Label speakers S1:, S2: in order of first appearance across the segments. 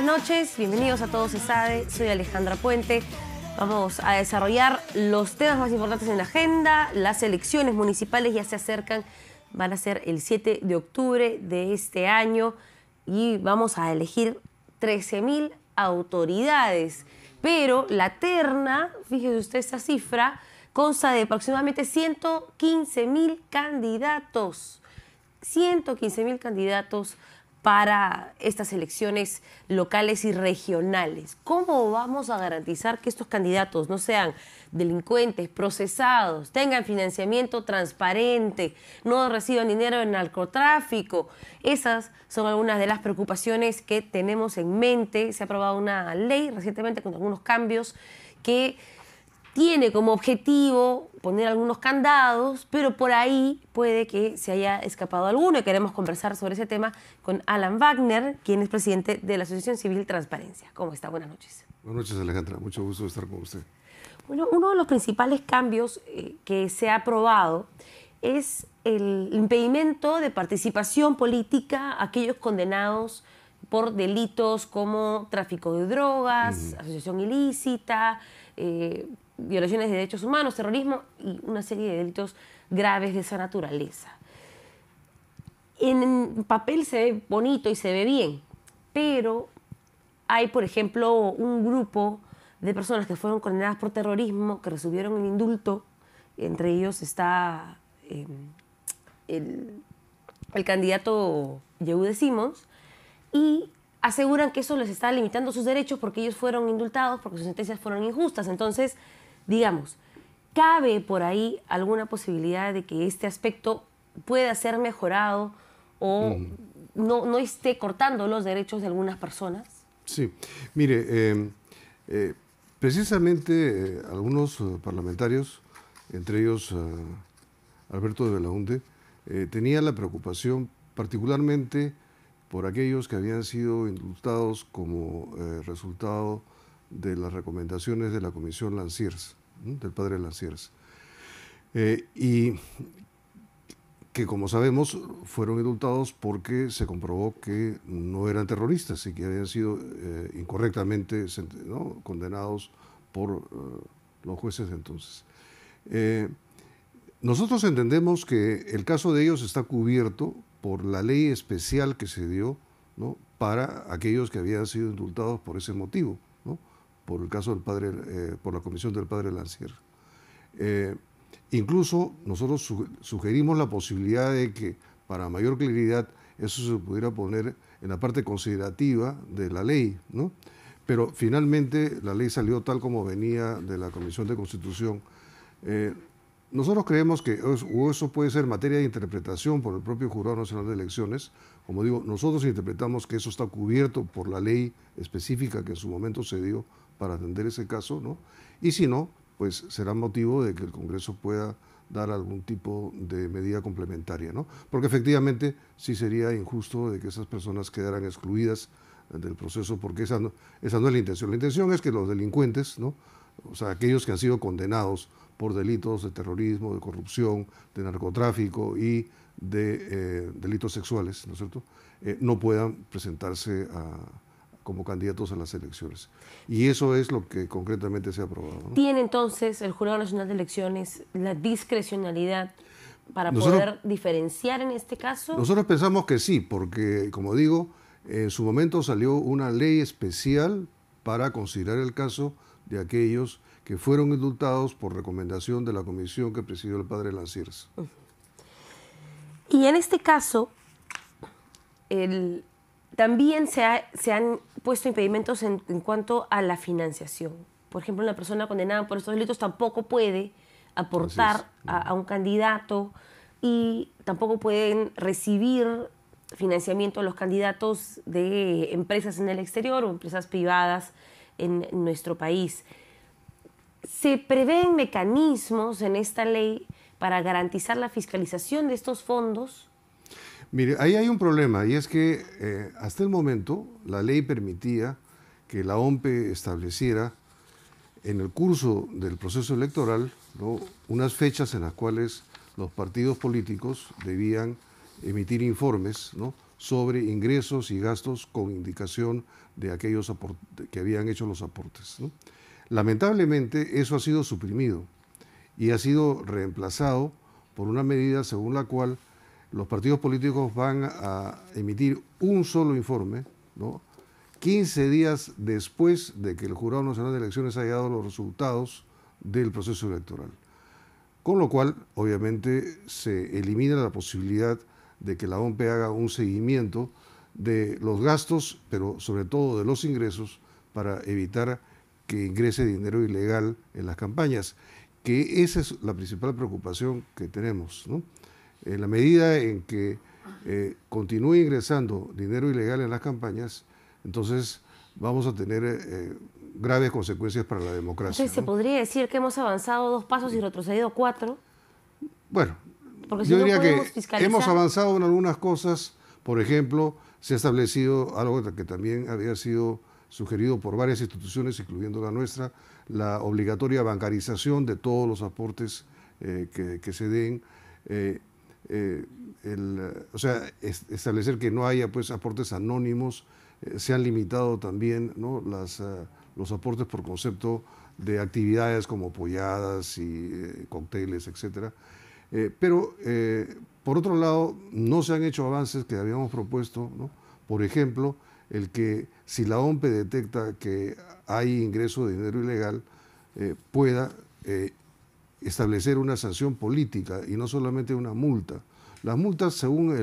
S1: buenas noches, bienvenidos a Todo se sabe, soy Alejandra Puente. Vamos a desarrollar los temas más importantes en la agenda. Las elecciones municipales ya se acercan, van a ser el 7 de octubre de este año y vamos a elegir 13.000 autoridades. Pero la terna, fíjese usted esta cifra, consta de aproximadamente 115.000 candidatos. 115.000 candidatos para estas elecciones locales y regionales. ¿Cómo vamos a garantizar que estos candidatos no sean delincuentes, procesados, tengan financiamiento transparente, no reciban dinero en narcotráfico? Esas son algunas de las preocupaciones que tenemos en mente. Se ha aprobado una ley recientemente con algunos cambios que tiene como objetivo poner algunos candados, pero por ahí puede que se haya escapado alguno y queremos conversar sobre ese tema con Alan Wagner, quien es presidente de la Asociación Civil Transparencia. ¿Cómo está? Buenas noches.
S2: Buenas noches, Alejandra. Mucho gusto estar con usted.
S1: Bueno, uno de los principales cambios que se ha aprobado es el impedimento de participación política a aquellos condenados por delitos como tráfico de drogas, asociación ilícita, violaciones de derechos humanos, terrorismo y una serie de delitos graves de esa naturaleza. En papel se ve bonito y se ve bien, pero hay, por ejemplo, un grupo de personas que fueron condenadas por terrorismo, que recibieron un indulto. Entre ellos está el candidato Yehude Simons, y aseguran que eso les está limitando sus derechos porque ellos fueron indultados, porque sus sentencias fueron injustas. Entonces, digamos, ¿cabe por ahí alguna posibilidad de que este aspecto pueda ser mejorado o no esté cortando los derechos de algunas personas?
S2: Sí, mire, precisamente algunos parlamentarios, entre ellos Alberto de Belaunde, tenían la preocupación particularmente por aquellos que habían sido indultados como resultado de las recomendaciones de la Comisión Lanciers, del padre Lanciers, y que, como sabemos, fueron indultados porque se comprobó que no eran terroristas y que habían sido incorrectamente condenados por los jueces de entonces. Nosotros entendemos que el caso de ellos está cubierto por la ley especial que se dio, ¿no?, para aquellos que habían sido indultados por ese motivo, ¿no?, por el caso del padre, por la comisión del padre Lancier. Incluso nosotros sugerimos la posibilidad de que, para mayor claridad, eso se pudiera poner en la parte considerativa de la ley, ¿no? Pero finalmente la ley salió tal como venía de la Comisión de Constitución. Nosotros creemos que eso puede ser materia de interpretación por el propio Jurado Nacional de Elecciones. Como digo, nosotros interpretamos que eso está cubierto por la ley específica que en su momento se dio para atender ese caso, ¿no? Y si no, pues será motivo de que el Congreso pueda dar algún tipo de medida complementaria, ¿no? Porque efectivamente sí sería injusto de que esas personas quedaran excluidas del proceso, porque esa no es la intención. La intención es que los delincuentes, ¿no?, o sea, aquellos que han sido condenados por delitos de terrorismo, de corrupción, de narcotráfico y de delitos sexuales, ¿no es cierto?, no puedan presentarse como candidatos a las elecciones. Y eso es lo que concretamente se ha aprobado, ¿no?
S1: ¿Tiene entonces el Jurado Nacional de Elecciones la discrecionalidad para poder diferenciar en este caso?
S2: Nosotros pensamos que sí, porque, como digo, en su momento salió una ley especial para considerar el caso de aquellos que fueron indultados por recomendación de la comisión que presidió el padre Lanciers.
S1: Y en este caso, también se han puesto impedimentos en cuanto a la financiación. Por ejemplo, una persona condenada por estos delitos tampoco puede aportar a un candidato y tampoco pueden recibir financiamiento los candidatos de empresas en el exterior o empresas privadas en nuestro país. ¿Se prevén mecanismos en esta ley para garantizar la fiscalización de estos fondos?
S2: Mire, ahí hay un problema, y es que hasta el momento la ley permitía que la OMPE estableciera en el curso del proceso electoral, ¿no?, unas fechas en las cuales los partidos políticos debían emitir informes, ¿no?, sobre ingresos y gastos con indicación de aquellos que habían hecho los aportes, ¿no? Lamentablemente eso ha sido suprimido y ha sido reemplazado por una medida según la cual los partidos políticos van a emitir un solo informe, ¿no?, 15 días después de que el Jurado Nacional de Elecciones haya dado los resultados del proceso electoral. Con lo cual, obviamente, se elimina la posibilidad de que la OMPE haga un seguimiento de los gastos, pero sobre todo de los ingresos, para evitar que ingrese dinero ilegal en las campañas, que esa es la principal preocupación que tenemos, ¿no? En la medida en que continúe ingresando dinero ilegal en las campañas, entonces vamos a tener graves consecuencias para la democracia,
S1: Entonces, ¿se
S2: ¿no?
S1: podría decir que hemos avanzado 2 pasos y retrocedido 4?
S2: Bueno,
S1: Porque si
S2: yo
S1: no
S2: diría que
S1: podemos fiscalizar.
S2: hemos avanzado en algunas cosas. Por ejemplo, se ha establecido algo que también había sido sugerido por varias instituciones, incluyendo la nuestra, la obligatoria bancarización de todos los aportes que se den. O sea, establecer que no haya, pues, aportes anónimos. Se han limitado también, ¿no?, los aportes por concepto de actividades como polladas y cócteles, etcétera. Pero, por otro lado, no se han hecho avances que habíamos propuesto, ¿no? Por ejemplo, el que si la OMPE detecta que hay ingreso de dinero ilegal, pueda establecer una sanción política y no solamente una multa. Las multas, según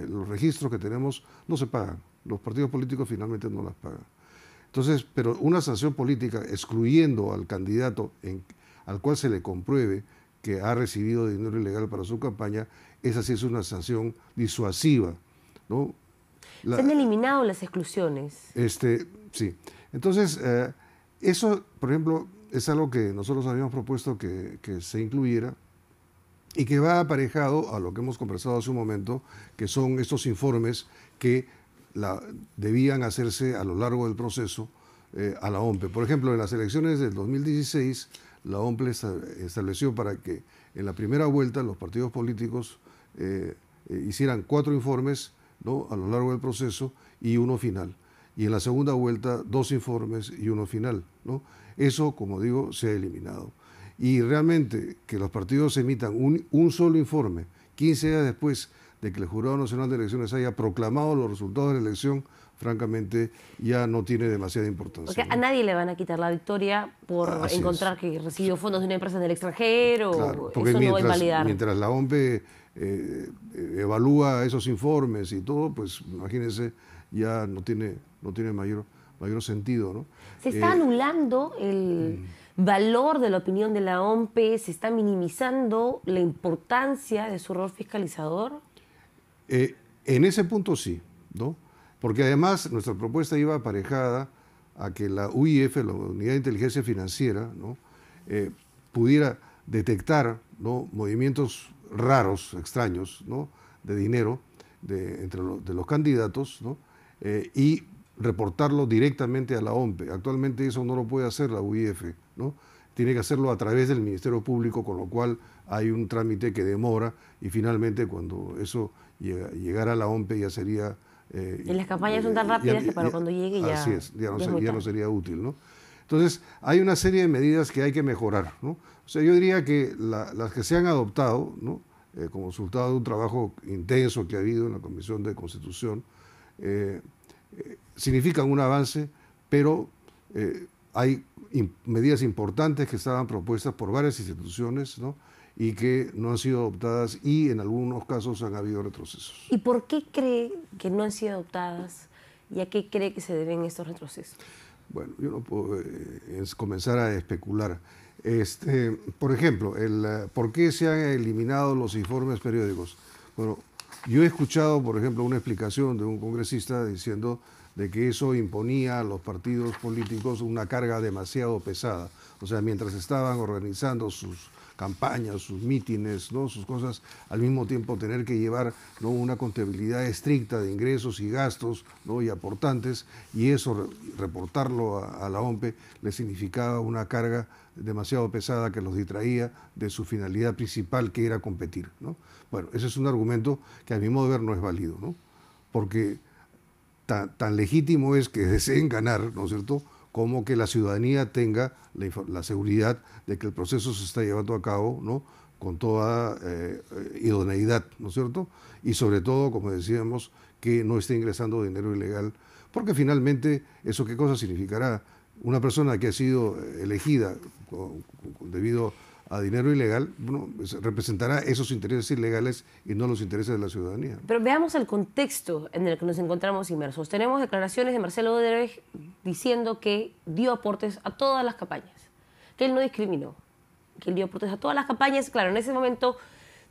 S2: los registros que tenemos, no se pagan. Los partidos políticos finalmente no las pagan. Entonces, pero una sanción política excluyendo al candidato al cual se le compruebe que ha recibido dinero ilegal para su campaña, esa sí es una sanción disuasiva, ¿no?
S1: Se han eliminado las exclusiones.
S2: Sí. Entonces, eso, por ejemplo, es algo que nosotros habíamos propuesto que se incluyera y que va aparejado a lo que hemos conversado hace un momento, que son estos informes que debían hacerse a lo largo del proceso a la OMPE. Por ejemplo, en las elecciones del 2016, la OMPE estableció para que en la primera vuelta los partidos políticos hicieran 4 informes, ¿no?, a lo largo del proceso y uno final. Y en la segunda vuelta 2 informes y uno final, ¿no? Eso, como digo, se ha eliminado. Y realmente que los partidos emitan un solo informe 15 días después de que el Jurado Nacional de Elecciones haya proclamado los resultados de la elección, francamente ya no tiene demasiada importancia,
S1: Porque
S2: ¿no?
S1: a nadie le van a quitar la victoria por encontrar que recibió fondos de una empresa en el extranjero.
S2: Claro, porque
S1: eso no va a invalidar.
S2: mientras la OMPE evalúa esos informes y todo, pues imagínense, ya no tiene mayor sentido, ¿no?
S1: Se está anulando el valor de la opinión de la OMPE, se está minimizando la importancia de su rol fiscalizador.
S2: En ese punto sí, ¿no? Porque además nuestra propuesta iba aparejada a que la UIF, la Unidad de Inteligencia Financiera, ¿no?, pudiera detectar, ¿no?, movimientos raros, extraños, ¿no?, de dinero de los candidatos, ¿no?, y reportarlo directamente a la OMPE. Actualmente eso no lo puede hacer la UIF, ¿no? Tiene que hacerlo a través del Ministerio Público, con lo cual hay un trámite que demora y finalmente cuando eso llegara a la OMPE ya sería...
S1: y las campañas son tan rápidas que para cuando llegue ya...
S2: Así es, ya no
S1: tarde.
S2: sería útil, ¿no? Entonces, hay una serie de medidas que hay que mejorar, ¿no? O sea, yo diría que las que se han adoptado, ¿no?, como resultado de un trabajo intenso que ha habido en la Comisión de Constitución, significan un avance, pero hay medidas importantes que estaban propuestas por varias instituciones, ¿no?, y que no han sido adoptadas y en algunos casos han habido retrocesos.
S1: ¿Y por qué cree que no han sido adoptadas y a qué cree que se deben estos retrocesos?
S2: Bueno, yo no puedo comenzar a especular. Por ejemplo, ¿por qué se han eliminado los informes periódicos? Bueno, yo he escuchado, por ejemplo, una explicación de un congresista diciendo de que eso imponía a los partidos políticos una carga demasiado pesada. O sea, mientras estaban organizando sus campañas, sus mítines, ¿no?, sus cosas, al mismo tiempo tener que llevar, ¿no?, una contabilidad estricta de ingresos y gastos, ¿no?, y aportantes, y eso reportarlo a la OMPE le significaba una carga demasiado pesada que los distraía de su finalidad principal, que era competir, ¿no? Bueno, ese es un argumento que a mi modo de ver no es válido, ¿no? porque tan legítimo es que deseen ganar, ¿no es cierto?, como que la ciudadanía tenga la seguridad de que el proceso se está llevando a cabo, ¿no?, con toda idoneidad, ¿no es cierto? Y sobre todo, como decíamos, que no esté ingresando dinero ilegal, porque finalmente, ¿eso qué cosa significará? Una persona que ha sido elegida debido a dinero ilegal, bueno, representará esos intereses ilegales y no los intereses de la ciudadanía.
S1: Pero veamos el contexto en el que nos encontramos inmersos. Tenemos declaraciones de Marcelo Odebrecht diciendo que dio aportes a todas las campañas, que él no discriminó, que él dio aportes a todas las campañas. Claro, en ese momento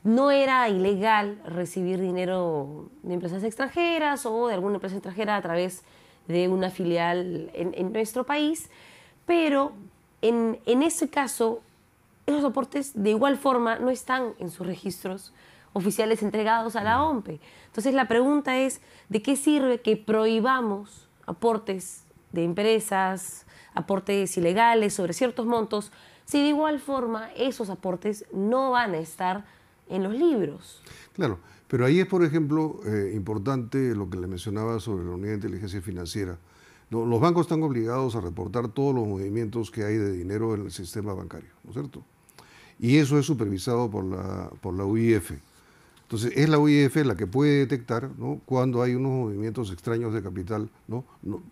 S1: no era ilegal recibir dinero de empresas extranjeras o de alguna empresa extranjera a través de una filial en nuestro país, pero en ese caso esos aportes de igual forma no están en sus registros oficiales entregados a la OMPE. Entonces la pregunta es, ¿de qué sirve que prohibamos aportes de empresas, aportes ilegales sobre ciertos montos, si de igual forma esos aportes no van a estar en los libros?
S2: Claro, pero ahí es, por ejemplo, importante lo que le mencionaba sobre la Unidad de Inteligencia Financiera. No, los bancos están obligados a reportar todos los movimientos que hay de dinero en el sistema bancario, ¿no es cierto? Y eso es supervisado por la UIF. Entonces, es la UIF la que puede detectar, ¿no?, cuando hay unos movimientos extraños de capital, ¿no?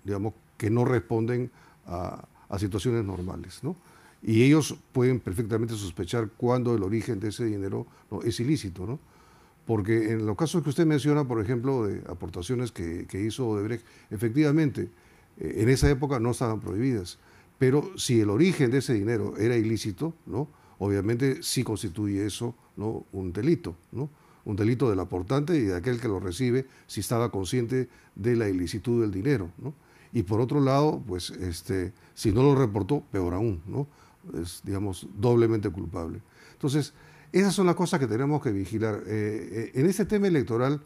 S2: Digamos, que no responden a situaciones normales, ¿no? Y ellos pueden perfectamente sospechar cuándo el origen de ese dinero, ¿no?, es ilícito, ¿no? Porque en los casos que usted menciona, por ejemplo, de aportaciones que hizo Odebrecht, efectivamente, en esa época no estaban prohibidas. Pero si el origen de ese dinero era ilícito, ¿no?, obviamente sí constituye eso, ¿no?, un delito, ¿no? Un delito del aportante y de aquel que lo recibe si estaba consciente de la ilicitud del dinero, ¿no? Y por otro lado, pues si no lo reportó, peor aún, ¿no? Es, digamos, doblemente culpable. Entonces, esas son las cosas que tenemos que vigilar. En este tema electoral,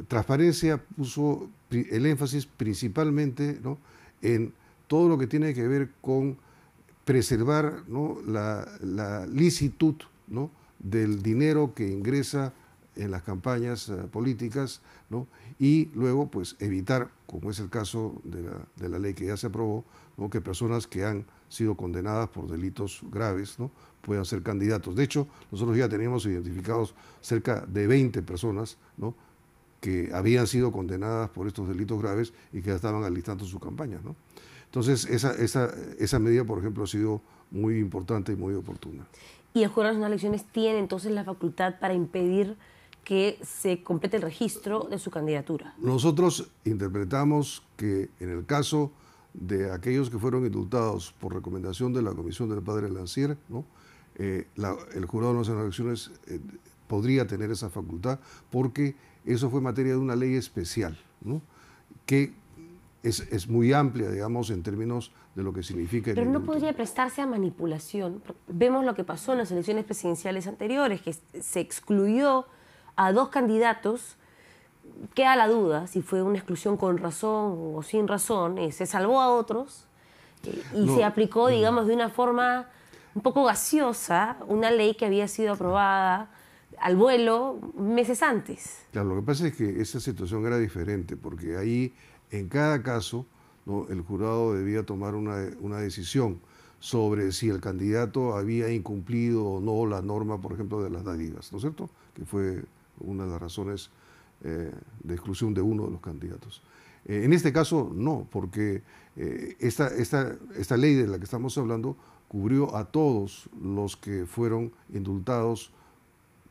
S2: Transparencia puso el énfasis principalmente, ¿no?, en todo lo que tiene que ver con preservar, ¿no?, la licitud, ¿no?, del dinero que ingresa en las campañas políticas, ¿no?, y luego pues evitar, como es el caso de la ley que ya se aprobó, ¿no?, que personas que han sido condenadas por delitos graves, ¿no?, puedan ser candidatos. De hecho, nosotros ya teníamos identificados cerca de 20 personas, ¿no?, que habían sido condenadas por estos delitos graves y que ya estaban alistando sus campañas, ¿no? Entonces, esa medida, por ejemplo, ha sido muy importante y muy oportuna.
S1: ¿Y el Jurado Nacional de Elecciones tiene entonces la facultad para impedir que se complete el registro de su candidatura? Nosotros
S2: interpretamos que en el caso de aquellos que fueron indultados por recomendación de la Comisión del Padre Lancier, ¿no?, el Jurado Nacional de Elecciones podría tener esa facultad porque eso fue materia de una ley especial, ¿no?, que es muy amplia, digamos, en términos de lo que significa el
S1: Pero no
S2: indulto.
S1: podría prestarse a manipulación. Vemos lo que pasó en las elecciones presidenciales anteriores, que se excluyó a 2 candidatos. Queda la duda si fue una exclusión con razón o sin razón. Se salvó a otros y se aplicó, digamos, de una forma un poco gaseosa una ley que había sido aprobada al vuelo meses antes.
S2: Claro, lo que pasa es que esa situación era diferente, porque ahí, en cada caso, ¿no?, el jurado debía tomar una decisión sobre si el candidato había incumplido o no la norma, por ejemplo, de las dádivas, ¿no es cierto?, que fue una de las razones de exclusión de uno de los candidatos. En este caso, no, porque esta ley de la que estamos hablando cubrió a todos los que fueron indultados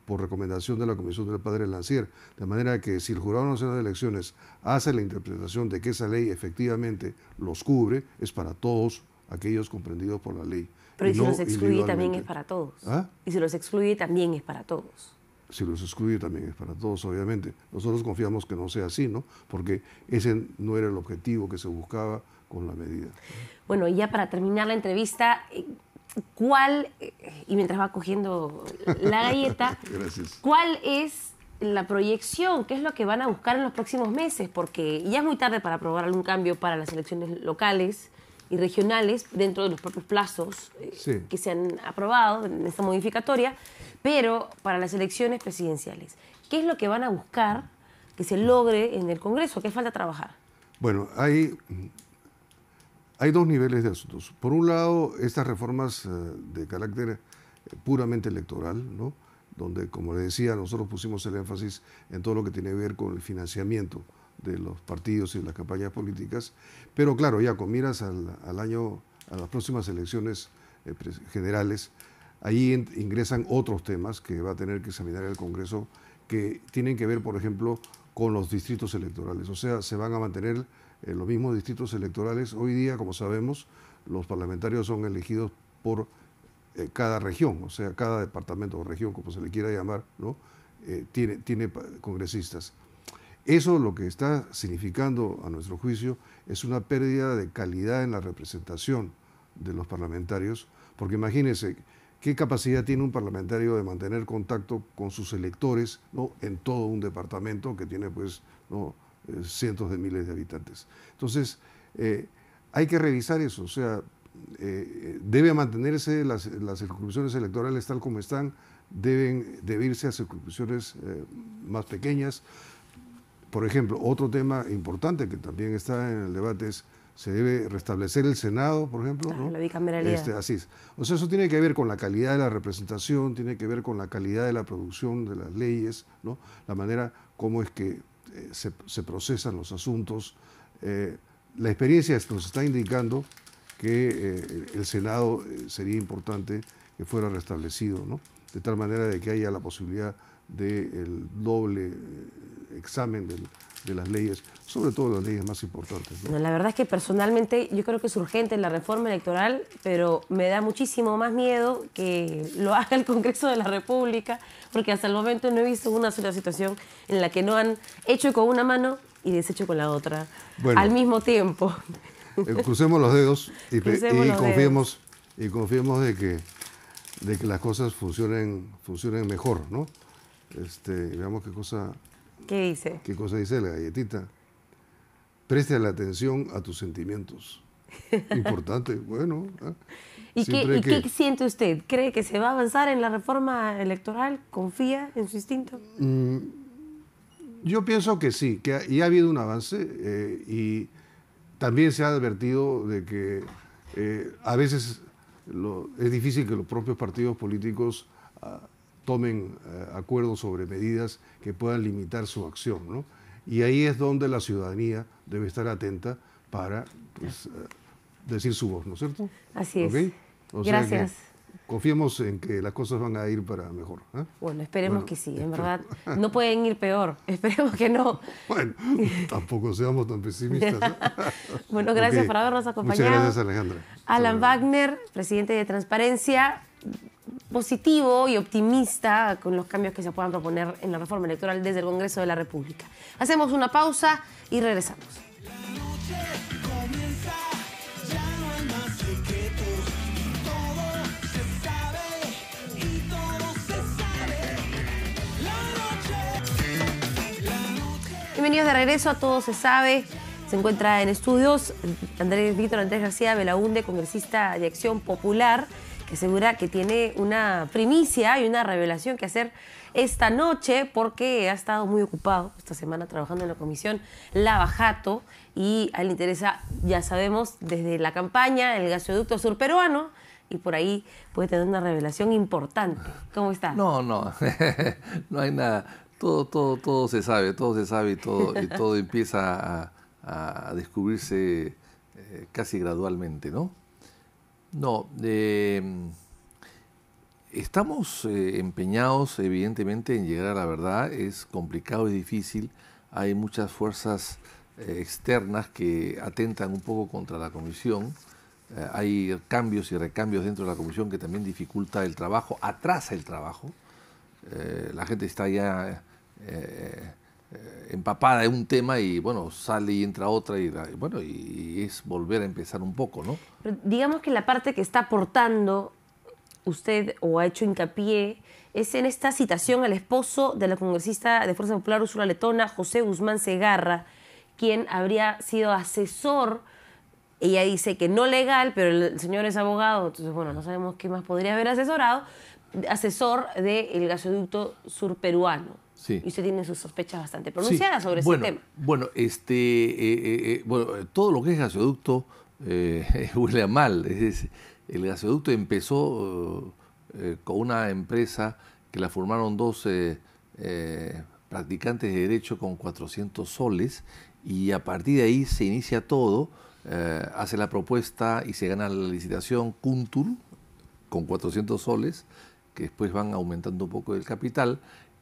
S2: por recomendación de la Comisión del Padre Lancier, de manera que si el Jurado Nacional de Elecciones hace la interpretación de que esa ley efectivamente los cubre, es para todos aquellos comprendidos por la ley.
S1: Pero si los excluye también es para todos.
S2: ¿Ah?
S1: Y si los excluye también es para todos.
S2: Si los excluye también es para todos, obviamente. Nosotros confiamos que no sea así, ¿no?, porque ese no era el objetivo que se buscaba con la medida.
S1: Bueno, y ya para terminar la entrevista, ¿cuál, y mientras va cogiendo la galleta,
S2: Gracias.
S1: ¿Cuál es la proyección? ¿Qué es lo que van a buscar en los próximos meses? Porque ya es muy tarde para aprobar algún cambio para las elecciones locales y regionales dentro de los propios plazos que se han aprobado en esta modificatoria, pero para las elecciones presidenciales, ¿qué es lo que van a buscar que se logre en el Congreso? ¿Qué falta trabajar?
S2: Bueno, hay dos niveles de asuntos. Por un lado, estas reformas de carácter puramente electoral, ¿no? Donde, como le decía, nosotros pusimos el énfasis en todo lo que tiene que ver con el financiamiento de los partidos y las campañas políticas, pero claro, ya con miras a las próximas elecciones generales, ahí ingresan otros temas que va a tener que examinar el Congreso, que tienen que ver, por ejemplo, con los distritos electorales. O sea, se van a mantener los mismos distritos electorales. Hoy día, como sabemos, los parlamentarios son elegidos por cada región, o sea, cada departamento o región, como se le quiera llamar, ¿no? tiene congresistas. Eso lo que está significando, a nuestro juicio, es una pérdida de calidad en la representación de los parlamentarios, porque imagínense qué capacidad tiene un parlamentario de mantener contacto con sus electores, ¿no? En todo un departamento que tiene, pues, ¿no? Cientos de miles de habitantes. Entonces, hay que revisar eso, o sea, debe mantenerse las circunscripciones electorales tal como están, deben irse a circunscripciones más pequeñas. Por ejemplo, otro tema importante que también está en el debate es, se debe restablecer el Senado, por ejemplo, ¿no?
S1: La bicameralidad.
S2: Así es. O sea, eso tiene que ver con la calidad de la representación, tiene que ver con la calidad de la producción de las leyes, ¿no? La manera como es que se procesan los asuntos. La experiencia nos está indicando que el Senado sería importante que fuera restablecido, ¿no? De tal manera de que haya la posibilidad del doble examen de las leyes, sobre todo las leyes más importantes, ¿no?
S1: La verdad es que personalmente yo creo que es urgente la reforma electoral, pero me da muchísimo más miedo que lo haga el Congreso de la República, porque hasta el momento no he visto una sola situación en la que no han hecho con una mano y deshecho con la otra, bueno, al mismo tiempo.
S2: Crucemos los dedos y confiemos de que las cosas funcionen mejor, ¿no? Veamos qué cosa dice la galletita. Preste la atención a tus sentimientos. Importante, bueno.
S1: ¿Y qué siente usted? ¿Cree que se va a avanzar en la reforma electoral? ¿Confía en su instinto?
S2: Yo pienso que sí, que ya ha habido un avance y también se ha advertido de que a veces es difícil que los propios partidos políticos tomen acuerdos sobre medidas que puedan limitar su acción, ¿no? Y ahí es donde la ciudadanía debe estar atenta para, pues, decir su voz, ¿no es cierto?
S1: Así es.
S2: ¿Okay?
S1: Gracias.
S2: Confiemos en que las cosas van a ir para mejor.
S1: Bueno, esperemos que sí, en verdad. No pueden ir peor, esperemos que no.
S2: Bueno, tampoco seamos tan pesimistas, ¿no?
S1: Bueno, gracias por habernos acompañado.
S2: Muchas gracias, Alejandra.
S1: Alan Wagner, presidente de Transparencia, positivo y optimista con los cambios que se puedan proponer en la reforma electoral desde el Congreso de la República. Hacemos una pausa y regresamos. Bienvenidos de regreso a Todo se sabe. Se encuentra en estudios Víctor Andrés García Belaúnde, congresista de Acción Popular, que asegura que tiene una primicia y una revelación que hacer esta noche porque ha estado muy ocupado esta semana trabajando en la comisión Lava Jato y a él le interesa, ya sabemos, desde la campaña, el gasoducto surperuano, y por ahí puede tener una revelación importante. ¿Cómo está?
S3: No, no hay nada. Todo se sabe y todo empieza a descubrirse casi gradualmente, ¿no? No, estamos empeñados evidentemente en llegar a la verdad. Es complicado y difícil. Hay muchas fuerzas externas que atentan un poco contra la comisión. Hay cambios y recambios dentro de la comisión que también dificulta el trabajo, atrasa el trabajo. La gente está ya empapada en un tema y bueno, sale y entra otra y es volver a empezar un poco, ¿no?
S1: Pero digamos que la parte que está aportando usted o ha hecho hincapié es en esta citación al esposo de la congresista de Fuerza Popular Úrsula Letona, José Guzmán Segarra, quien habría sido asesor Ella dice que no legal, pero el señor es abogado, entonces, bueno, no sabemos qué más podría haber asesorado, asesor del gasoducto surperuano.
S3: Sí.
S1: Y usted tiene sus sospechas bastante pronunciadas sobre ese tema.
S3: Bueno, todo lo que es gasoducto huele a mal. El gasoducto empezó con una empresa que la formaron dos practicantes de derecho con 400 soles, y a partir de ahí se inicia todo. Hace la propuesta y se gana la licitación Kuntur con 400 soles, que después van aumentando un poco el capital,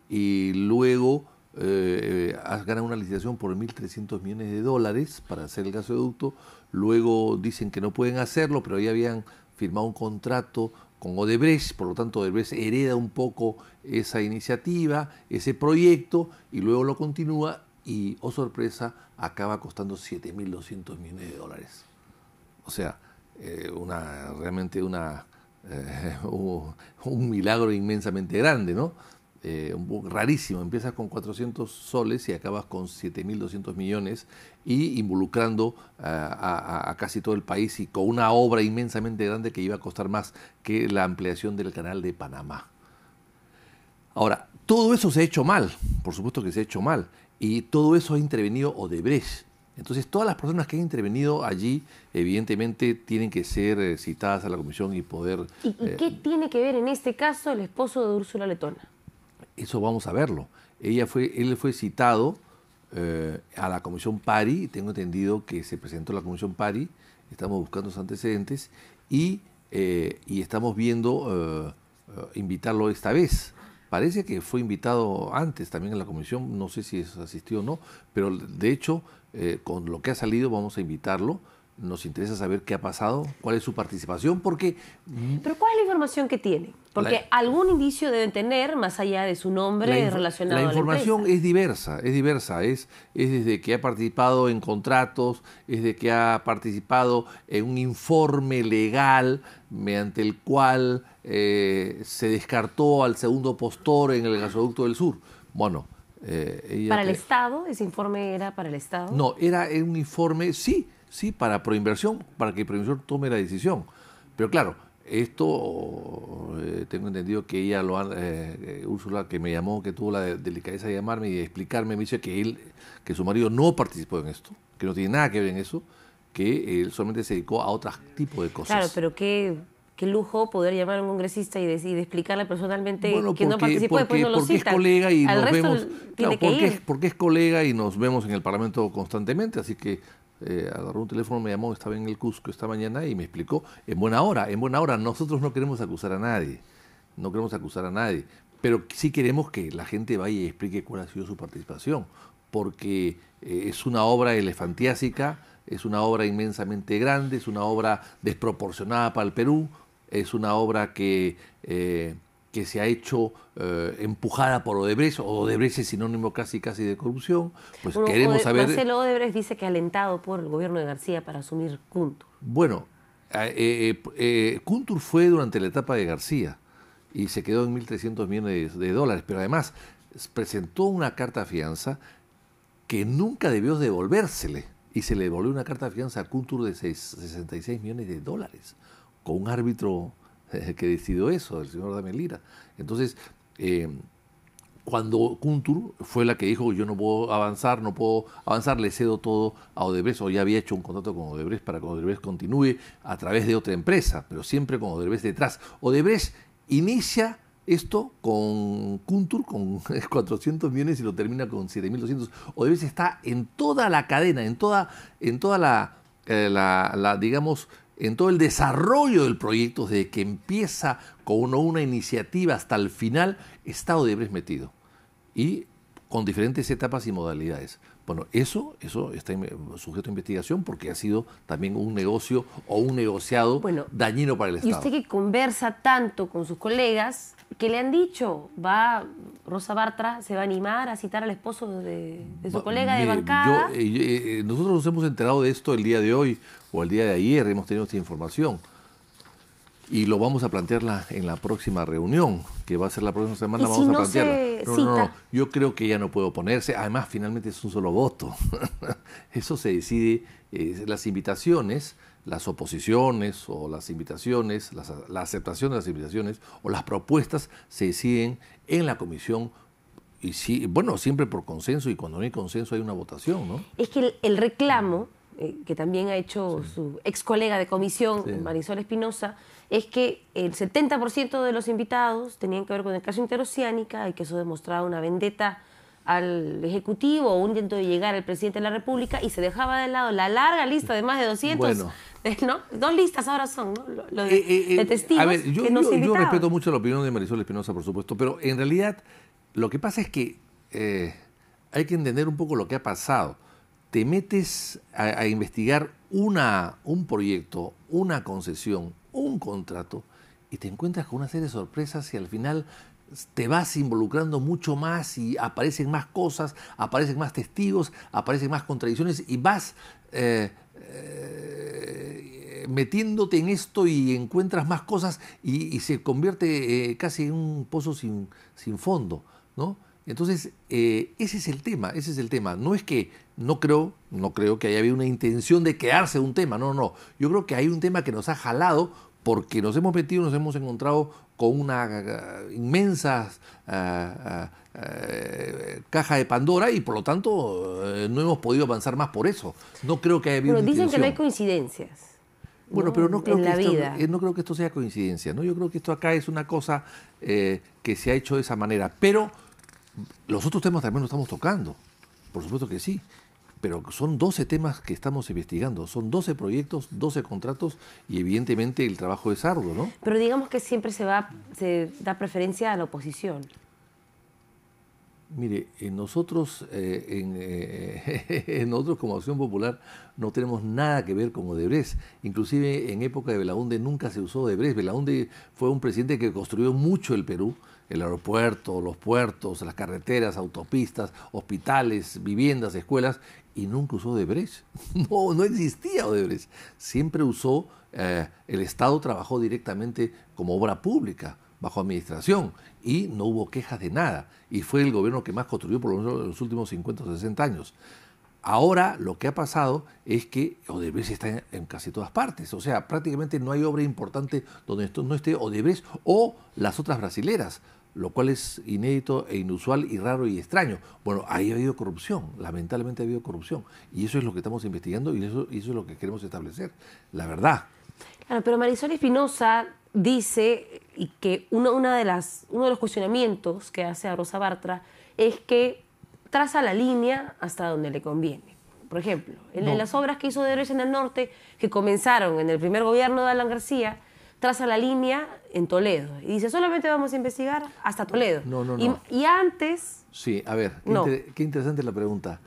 S3: y luego ganan una licitación por 1.300 millones de dólares para hacer el gasoducto. Luego dicen que no pueden hacerlo, pero ya habían firmado un contrato con Odebrecht, por lo tanto Odebrecht hereda un poco esa iniciativa, ese proyecto, y luego lo continúa y, oh sorpresa, acaba costando 7.200 millones de dólares. O sea, realmente un milagro inmensamente grande, ¿no? Rarísimo. Empiezas con 400 soles y acabas con 7.200 millones, y involucrando a casi todo el país, y con una obra inmensamente grande que iba a costar más que la ampliación del canal de Panamá. Ahora, todo eso se ha hecho mal, por supuesto que se ha hecho mal, y todo eso ha intervenido Odebrecht. Entonces, todas las personas que han intervenido allí, evidentemente, tienen que ser citadas a la comisión y poder...
S1: ¿Y qué tiene que ver en este caso el esposo de Úrsula Letona?
S3: Eso vamos a verlo. Él fue citado a la comisión PARI, tengo entendido que se presentó a la comisión PARI, estamos buscando sus antecedentes, y estamos viendo invitarlo esta vez. Parece que fue invitado antes también a la comisión, no sé si asistió o no, pero de hecho, con lo que ha salido vamos a invitarlo. Nos interesa saber qué ha pasado, cuál es su participación, porque...
S1: ¿Pero cuál es la información que tiene? Porque algún indicio deben tener, más allá de su nombre relacionado a la empresa.
S3: La información es diversa. Es desde que ha participado en contratos, es de que ha participado en un informe legal mediante el cual se descartó al segundo postor en el gasoducto del sur. Bueno... ¿Para
S1: el Estado? ¿Ese informe era para el Estado?
S3: No, era un informe, sí, para Proinversión, para que Proinversión tome la decisión. Pero claro, esto tengo entendido que ella Úrsula, que me llamó, que tuvo la delicadeza de llamarme y de explicarme, me dice que su marido no participó en esto, que no tiene nada que ver en eso, que él solamente se dedicó a otro tipo de cosas.
S1: Claro, pero qué lujo poder llamar a un congresista y explicarle personalmente que no participó, después no lo citan.
S3: Porque es colega y nos vemos.
S1: Claro,
S3: porque es colega y nos vemos en el Parlamento constantemente, así que agarró un teléfono, me llamó, estaba en el Cusco esta mañana y me explicó en buena hora. Nosotros no queremos acusar a nadie, pero sí queremos que la gente vaya y explique cuál ha sido su participación, porque es una obra elefantiásica, es una obra inmensamente grande, es una obra desproporcionada para el Perú, es una obra que se ha hecho empujada por Odebrecht. Odebrecht es sinónimo casi de corrupción. Pues queremos saber...
S1: Marcelo Odebrecht dice que alentado por el gobierno de García para asumir Kuntur.
S3: Bueno, Kuntur fue durante la etapa de García y se quedó en 1.300 millones de dólares, pero además presentó una carta de fianza que nunca debió devolvérsele, y se le devolvió una carta de fianza a Kuntur de 66 millones de dólares, con un árbitro que decidió eso, el señor Damián Lira. Entonces, cuando Kuntur fue la que dijo, yo no puedo avanzar, le cedo todo a Odebrecht, o ya había hecho un contrato con Odebrecht para que Odebrecht continúe a través de otra empresa, pero siempre con Odebrecht detrás. Odebrecht inicia esto con Kuntur, con 400 millones, y lo termina con 7.200. Odebrecht está en toda la cadena, en toda digamos, en todo el desarrollo del proyecto, desde que empieza con una iniciativa hasta el final, está Odebrecht metido, y con diferentes etapas y modalidades. Bueno, eso está sujeto a investigación, porque ha sido también un negocio o un negociado dañino para el Estado.
S1: Y usted que conversa tanto con sus colegas, ¿qué le han dicho? Rosa Bartra se va a animar a citar al esposo de su colega de bancada?
S3: Nosotros nos hemos enterado de esto el día de hoy o el día de ayer, hemos tenido esta información. Y lo vamos a plantear en la próxima reunión, que va a ser la próxima semana.
S1: ¿Y
S3: Vamos
S1: si
S3: a
S1: no
S3: plantearla.
S1: se
S3: No,
S1: cita?
S3: yo creo que ella no puede oponerse. Además, finalmente es un solo voto. Eso se decide, las invitaciones, las oposiciones o las invitaciones, la aceptación de las invitaciones o las propuestas se deciden en la comisión. Y sí, bueno, siempre por consenso, y cuando no hay consenso hay una votación, ¿no?
S1: Es que el reclamo, que también ha hecho su ex colega de comisión, Marisol Espinosa, es que el 70% de los invitados tenían que ver con el caso Interoceánica y que eso demostraba una vendetta al Ejecutivo o un intento de llegar al presidente de la República, y se dejaba de lado la larga lista de más de 200,
S3: Bueno.
S1: ¿no? 2 listas ahora son, ¿no? Lo de testigos
S3: a ver,
S1: que nos
S3: yo
S1: invitaban.
S3: respeto mucho la opinión de Marisol Espinosa, por supuesto, pero en realidad lo que pasa es que hay que entender un poco lo que ha pasado. Te metes a investigar un proyecto, una concesión, un contrato, y te encuentras con una serie de sorpresas y al final te vas involucrando mucho más y aparecen más cosas, aparecen más testigos, aparecen más contradicciones y vas metiéndote en esto y encuentras más cosas y se convierte casi en un pozo sin fondo, ¿no? Entonces, ese es el tema. No es que, no creo que haya habido una intención de quedarse un tema, no. Yo creo que hay un tema que nos ha jalado porque nos hemos encontrado con una inmensa caja de Pandora y por lo tanto no hemos podido avanzar más por eso. No creo que haya habido
S1: Pero
S3: una
S1: dicen que no hay
S3: intención.
S1: coincidencias.
S3: Bueno, pero no creo,
S1: no
S3: creo que esto sea coincidencia, ¿no? Yo creo que esto acá es una cosa que se ha hecho de esa manera. Pero los otros temas también los estamos tocando, por supuesto que sí, pero son 12 temas que estamos investigando, son 12 proyectos, 12 contratos y evidentemente el trabajo es arduo, ¿no?
S1: Pero digamos que siempre se da preferencia a la oposición.
S3: Mire, nosotros como Acción Popular no tenemos nada que ver con Odebrecht. Inclusive en época de Belaúnde nunca se usó Odebrecht. Belaúnde fue un presidente que construyó mucho el Perú, el aeropuerto, los puertos, las carreteras, autopistas, hospitales, viviendas, escuelas, y nunca usó Odebrecht. No existía Odebrecht. Siempre usó, el Estado trabajó directamente como obra pública, bajo administración, y no hubo quejas de nada. Y fue el gobierno que más construyó por lo menos en los últimos 50 o 60 años. Ahora lo que ha pasado es que Odebrecht está en casi todas partes. O sea, prácticamente no hay obra importante donde no esté Odebrecht o las otras brasileras, lo cual es inédito e inusual y raro y extraño. Bueno, ahí ha habido corrupción, lamentablemente ha habido corrupción. Y eso es lo que estamos investigando y eso es lo que queremos establecer, la verdad.
S1: Claro, pero Marisol Espinosa dice y que uno de los cuestionamientos que hace a Rosa Bartra es que traza la línea hasta donde le conviene. Por ejemplo, en las obras que hizo Odebrecht en el norte, que comenzaron en el primer gobierno de Alan García, traza la línea en Toledo. Y dice, solamente vamos a investigar hasta Toledo.
S3: No.
S1: Y antes...
S3: Sí, a ver, qué interesante la pregunta.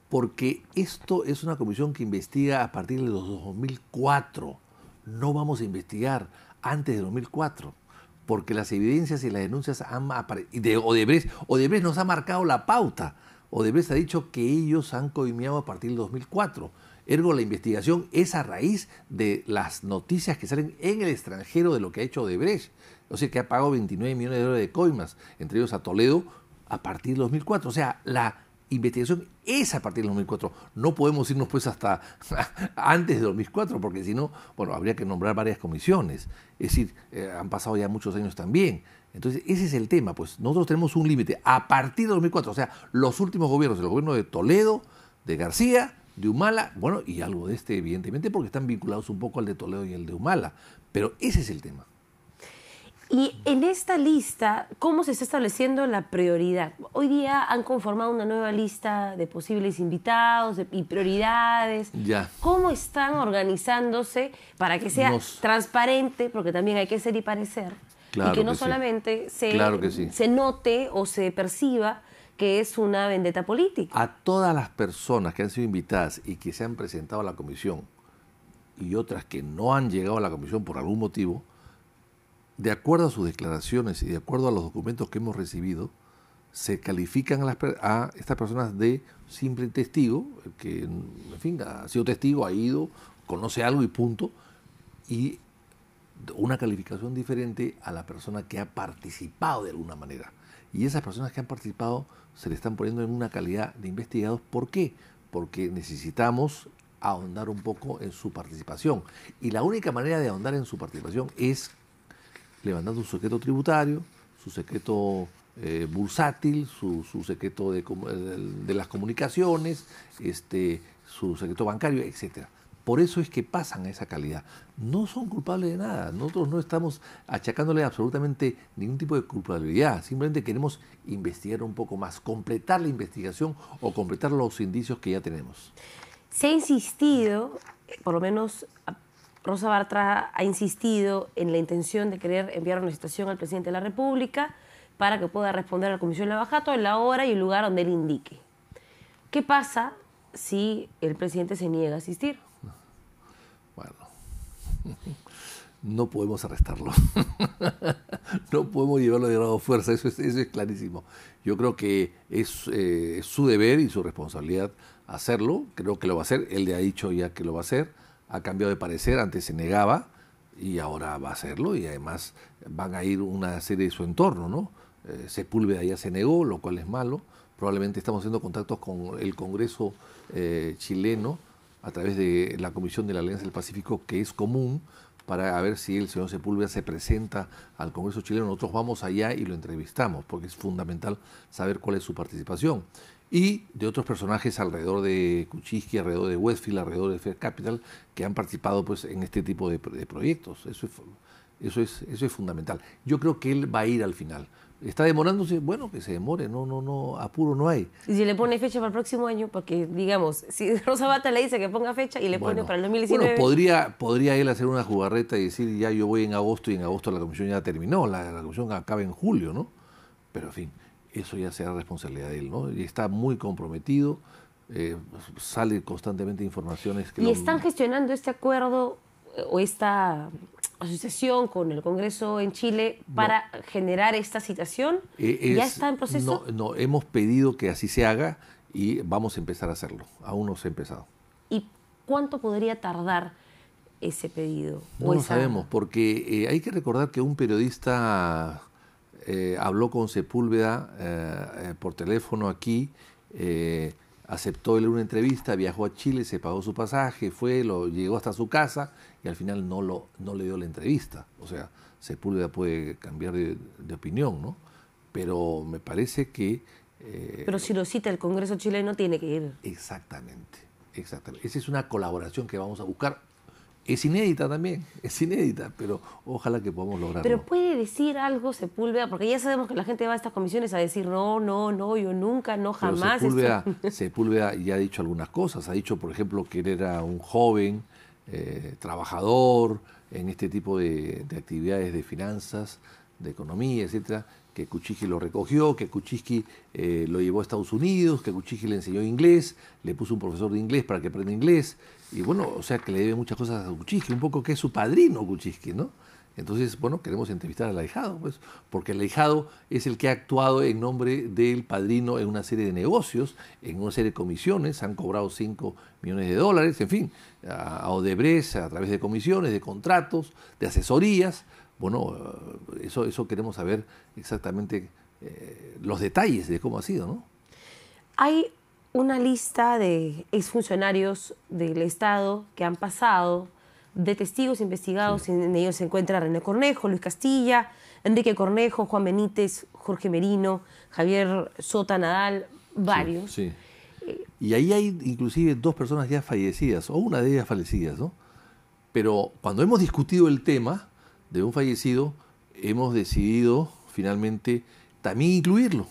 S3: Porque esto es una comisión que investiga a partir de los 2004. No vamos a investigar antes de 2004. Porque las evidencias y las denuncias de Odebrecht nos ha marcado la pauta. Odebrecht ha dicho que ellos han coimeado a partir del 2004. Ergo, la investigación es a raíz de las noticias que salen en el extranjero de lo que ha hecho Odebrecht. O sea, que ha pagado 29 millones de dólares de coimas, entre ellos a Toledo, a partir del 2004. O sea, la investigación es a partir del 2004. No podemos irnos pues hasta antes del 2004, porque si no, bueno, habría que nombrar varias comisiones. Es decir, han pasado ya muchos años también. Entonces, ese es el tema, pues nosotros tenemos un límite a partir del 2004, o sea, los últimos gobiernos, el gobierno de Toledo, de García, de Humala, bueno, y algo de este, evidentemente, porque están vinculados un poco al de Toledo y al de Humala. Pero ese es el tema.
S1: Y en esta lista, ¿cómo se está estableciendo la prioridad? Hoy día han conformado una nueva lista de posibles invitados y prioridades.
S3: Ya.
S1: ¿Cómo están organizándose para que sea transparente? Porque también hay que ser y parecer.
S3: Claro
S1: y que no
S3: que sí.
S1: solamente
S3: Claro que sí.
S1: se note o se perciba que es una vendetta política.
S3: A todas las personas que han sido invitadas y que se han presentado a la comisión y otras que no han llegado a la comisión por algún motivo, de acuerdo a sus declaraciones y de acuerdo a los documentos que hemos recibido, se califican a estas personas de simple testigo, que en fin, ha sido testigo, ha ido, conoce algo y punto, y una calificación diferente a la persona que ha participado de alguna manera. Y esas personas que han participado se le están poniendo en una calidad de investigados. ¿Por qué? Porque necesitamos ahondar un poco en su participación. Y la única manera de ahondar en su participación es levantando su secreto tributario, su secreto bursátil, su secreto de las comunicaciones, su secreto bancario, etcétera. Por eso es que pasan a esa calidad. No son culpables de nada. Nosotros no estamos achacándole absolutamente ningún tipo de culpabilidad. Simplemente queremos investigar un poco más, completar la investigación o completar los indicios que ya tenemos.
S1: Se ha insistido, por lo menos Rosa Bartra ha insistido en la intención de querer enviar una citación al presidente de la República para que pueda responder a la Comisión de Lavajato en la hora y el lugar donde él indique. ¿Qué pasa si el presidente se niega a asistir?
S3: Bueno, no podemos arrestarlo. No podemos llevarlo de grado de fuerza, eso es clarísimo. Yo creo que es su deber y su responsabilidad hacerlo. Creo que lo va a hacer. Él le ha dicho ya que lo va a hacer. Ha cambiado de parecer, antes se negaba y ahora va a hacerlo. Y además van a ir una serie de su entorno, ¿no? Sepúlveda ya se negó, lo cual es malo. Probablemente estamos haciendo contactos con el Congreso chileno a través de la Comisión de la Alianza del Pacífico, que es común, para ver si el señor Sepúlveda se presenta al Congreso chileno. Nosotros vamos allá y lo entrevistamos, porque es fundamental saber cuál es su participación. Y de otros personajes alrededor de Kuczynski, alrededor de Westfield, alrededor de Fair Capital, que han participado pues, en este tipo de proyectos. Eso es fundamental. Yo creo que él va a ir al final. ¿Está demorándose? Bueno, que se demore, no, apuro no hay.
S1: Y si le pone fecha para el próximo año, porque digamos, si Rosa Bartra le dice que ponga fecha y le pone para el 2019...
S3: Bueno, podría él hacer una jugarreta y decir, ya yo voy en agosto y en agosto la comisión ya terminó, la comisión acaba en julio, ¿no? Pero en fin, eso ya será responsabilidad de él, ¿no? Y está muy comprometido, sale constantemente informaciones que...
S1: ¿Y están gestionando este acuerdo o esta asociación con el Congreso en Chile para generar esta citación? ¿Ya está en proceso?
S3: No, hemos pedido que así se haga y vamos a empezar a hacerlo. Aún no se ha empezado.
S1: ¿Y cuánto podría tardar ese pedido?
S3: No lo sabemos, porque hay que recordar que un periodista habló con Sepúlveda por teléfono aquí, aceptó él una entrevista, viajó a Chile, se pagó su pasaje, llegó hasta su casa y al final no le dio la entrevista. O sea, Sepúlveda puede cambiar de opinión, ¿no? Pero me parece que...
S1: pero si lo cita el Congreso chileno, tiene que ir.
S3: Exactamente. Esa es una colaboración que vamos a buscar. Es inédita también, pero ojalá que podamos lograrlo.
S1: Pero puede decir algo Sepúlveda, porque ya sabemos que la gente va a estas comisiones a decir no, yo nunca, no, jamás.
S3: Sepúlveda ya ha dicho algunas cosas. Ha dicho, por ejemplo, que él era un joven trabajador en este tipo de actividades de finanzas, de economía, etcétera, que Kuczynski lo recogió, que Kuczynski lo llevó a Estados Unidos, que Kuczynski le enseñó inglés, le puso un profesor de inglés para que aprenda inglés, y bueno, o sea que le debe muchas cosas a Kuczynski, un poco que es su padrino Kuczynski, ¿no? Entonces, bueno, queremos entrevistar al ahijado, pues, porque el ahijado es el que ha actuado en nombre del padrino en una serie de negocios, en una serie de comisiones, han cobrado $5 millones, en fin, a Odebrecht a través de comisiones, de contratos, de asesorías. Bueno, eso queremos saber exactamente los detalles de cómo ha sido, ¿no?
S1: Hay una lista de exfuncionarios del Estado que han pasado, de testigos investigados, sí. En ellos se encuentra René Cornejo, Luis Castilla, Enrique Cornejo, Juan Benítez, Jorge Merino, Javier Sota Nadal, varios.
S3: Sí, sí. Y ahí hay inclusive 2 personas ya fallecidas, o una de ellas fallecidas, ¿no? Pero cuando hemos discutido el tema de un fallecido, hemos decidido finalmente también incluirlo,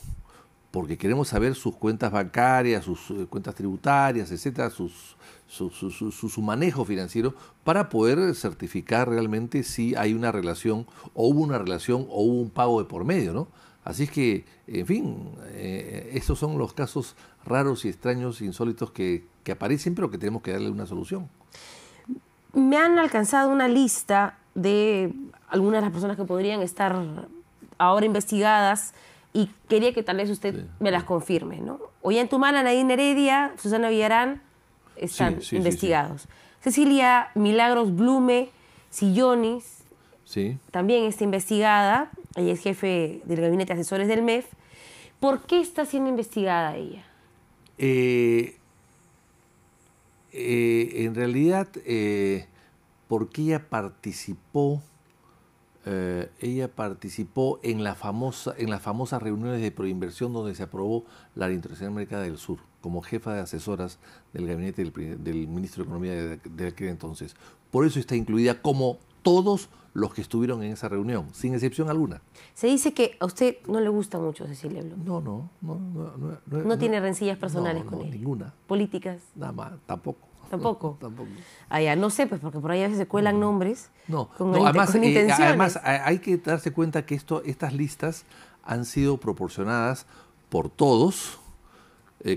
S3: porque queremos saber sus cuentas bancarias, sus cuentas tributarias, etcétera, su manejo financiero, para poder certificar realmente si hay una relación, o hubo una relación, o hubo un pago de por medio, ¿no? Así es que, en fin, esos son los casos raros y extraños, insólitos que aparecen, pero que tenemos que darle una solución.
S1: Me han alcanzado una lista de algunas de las personas que podrían estar ahora investigadas y quería que tal vez usted me las confirme, ¿no? Ollanthumala, Nadine Heredia, Susana Villarán están investigados. Sí. Cecilia Milagros Blume, Sillonis,
S3: Sí.
S1: también está investigada, ella es jefe del gabinete de asesores del MEF. ¿Por qué está siendo investigada ella?
S3: En realidad, porque ella participó en las famosas reuniones de proinversión donde se aprobó la Internacional América del Sur, como jefa de asesoras del gabinete del ministro de Economía de aquel entonces. Por eso está incluida como todos los que estuvieron en esa reunión, sin excepción alguna.
S1: Se dice que a usted no le gusta mucho Cecilia Blum.
S3: No
S1: Tiene rencillas personales con ella.
S3: Ninguna.
S1: ¿Políticas?
S3: Nada más, tampoco.
S1: ¿Tampoco?
S3: Tampoco.
S1: Ah, ya, no sé, pues porque por ahí a veces se cuelan nombres con
S3: además,
S1: intenciones.
S3: además hay que darse cuenta que estas listas han sido proporcionadas por todos,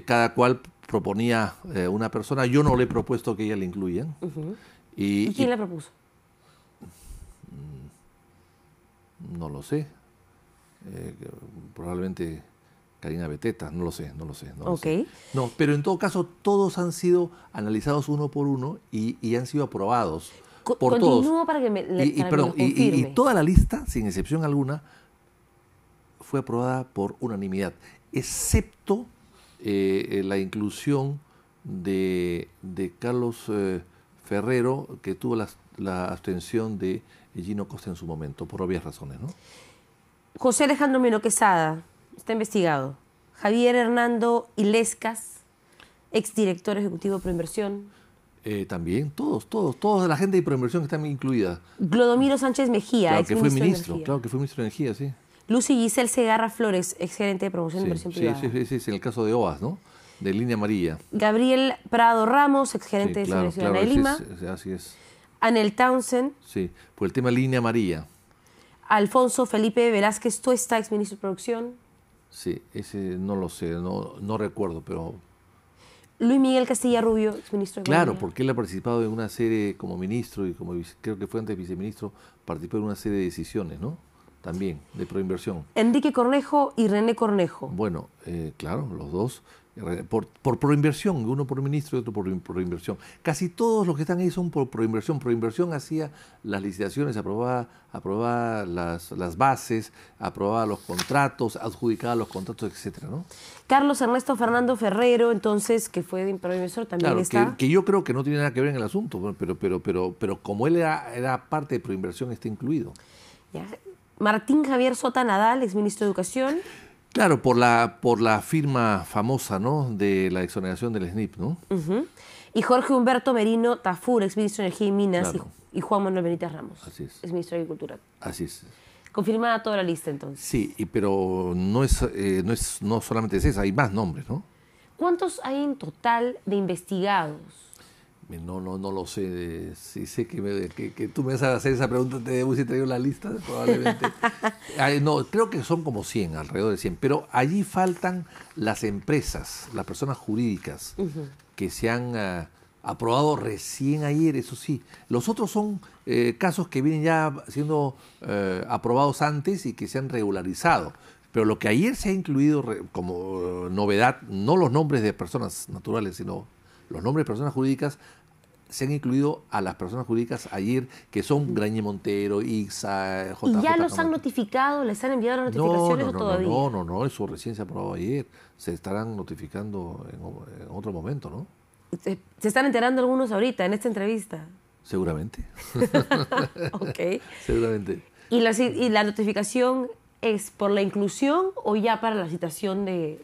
S3: cada cual proponía una persona. Yo no le he propuesto que ella la incluyan.
S1: ¿Y quién la propuso?
S3: No lo sé. Probablemente Karina Beteta, no lo sé. No, pero en todo caso todos han sido analizados uno por uno y han sido aprobados por todos.
S1: Continúo para que me lo confirme.
S3: Y toda la lista, sin excepción alguna, fue aprobada por unanimidad, excepto la inclusión de Carlos Ferrero, que tuvo la abstención de Gino Costa en su momento, por obvias razones, ¿no?
S1: José Alejandro Meno Quesada está investigado. Javier Hernando Illescas, exdirector ejecutivo de Proinversión.
S3: También, todos la gente de Proinversión está incluida.
S1: Glodomiro Sánchez Mejía,
S3: claro que fue ministro,
S1: de
S3: claro que fue ministro de Energía, sí.
S1: Lucy Giselle Segarra Flores, exgerente de promoción de inversión privada.
S3: Sí, en el caso de OAS, ¿no? De Línea Amarilla.
S1: Gabriel Prado Ramos, exgerente de Seguridad Ciudadana de Lima.
S3: Así es.
S1: Anel Townsend.
S3: Sí, por el tema Línea Amarilla.
S1: Alfonso Felipe Velázquez Tuesta, exministro de Producción.
S3: Sí, ese no lo sé, no recuerdo, pero...
S1: Luis Miguel Castilla Rubio, exministro de Economía.
S3: Claro, porque él ha participado en una serie como ministro y como creo que fue antes viceministro, participó en una serie de decisiones, ¿no? También, de Proinversión.
S1: Enrique Cornejo y René Cornejo.
S3: Bueno, claro, los dos. Por Proinversión, uno por ministro y otro por Proinversión. Casi todos los que están ahí son por Proinversión. Proinversión hacía las licitaciones, aprobaba las bases, aprobaba los contratos, adjudicaba los contratos, etcétera, ¿no?
S1: Carlos Ernesto Fernando Ferrero, entonces, que fue de Proinversor, también está.
S3: Que yo creo que no tiene nada que ver en el asunto, pero como él era parte de Proinversión, está incluido.
S1: Ya. Martín Javier Sota Nadal, exministro de Educación.
S3: Claro, por la firma famosa, ¿no?, de la exoneración del SNIP, ¿no?
S1: Y Jorge Humberto Merino Tafur, exministro de Energía y Minas,
S3: claro.
S1: y Juan Manuel Benítez Ramos,
S3: así es,
S1: exministro de Agricultura.
S3: Así es.
S1: Confirmada toda la lista, entonces.
S3: Sí, pero no solamente es esa, hay más nombres, ¿no?
S1: ¿Cuántos hay en total de investigados?
S3: No lo sé. Si sé que tú me vas a hacer esa pregunta, te debo si traigo la lista, probablemente. No, creo que son como 100, alrededor de 100. Pero allí faltan las empresas, las personas jurídicas, que se han aprobado recién ayer, eso sí. Los otros son casos que vienen ya siendo aprobados antes y que se han regularizado. Pero lo que ayer se ha incluido como novedad, no los nombres de personas naturales, sino los nombres de personas jurídicas, se han incluido a las personas jurídicas ayer, que son Grañe Montero, IXA, JJ.
S1: ¿Y ya los han notificado? ¿Les han enviado las notificaciones o todavía?
S3: No, eso recién se ha aprobado ayer. Se estarán notificando en otro momento, ¿no?
S1: ¿Se están enterando algunos ahorita, en esta entrevista?
S3: Seguramente.
S1: Ok.
S3: Seguramente.
S1: ¿Y la notificación es por la inclusión o ya para la citación de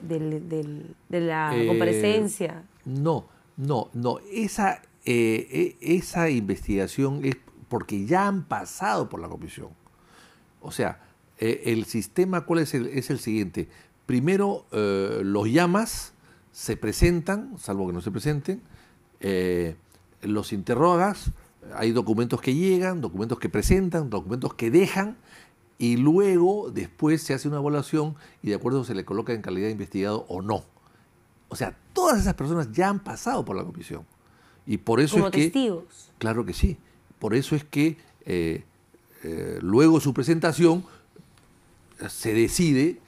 S1: la comparecencia?
S3: No. Esa investigación es porque ya han pasado por la comisión. O sea, el sistema, ¿cuál es el siguiente? Primero, los llamas, se presentan, salvo que no se presenten, los interrogas, hay documentos que llegan, documentos que presentan, documentos que dejan, y luego, después se hace una evaluación y de acuerdo se le coloca en calidad de investigado o no. O sea, todas esas personas ya han pasado por la comisión. Y por eso
S1: ¿Como testigos?
S3: Claro que sí. Por eso es que luego de su presentación se decide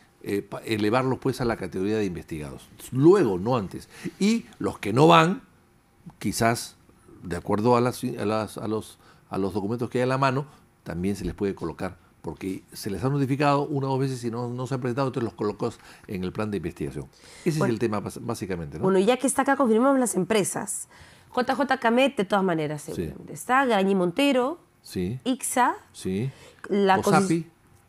S3: elevarlos pues a la categoría de investigados. Luego, no antes. Y los que no van, quizás, de acuerdo a los documentos que hay a la mano, también se les puede colocar, porque se les ha notificado una o dos veces y no se han presentado, entonces los colocas en el plan de investigación. Ese es el tema básicamente, ¿no?
S1: Bueno, ya que está acá, confirmamos las empresas. JJ Camet, de todas maneras, seguramente. Sí. Está Garañi Montero,
S3: sí.
S1: ICSA,
S3: sí.
S1: La
S3: COSAPI.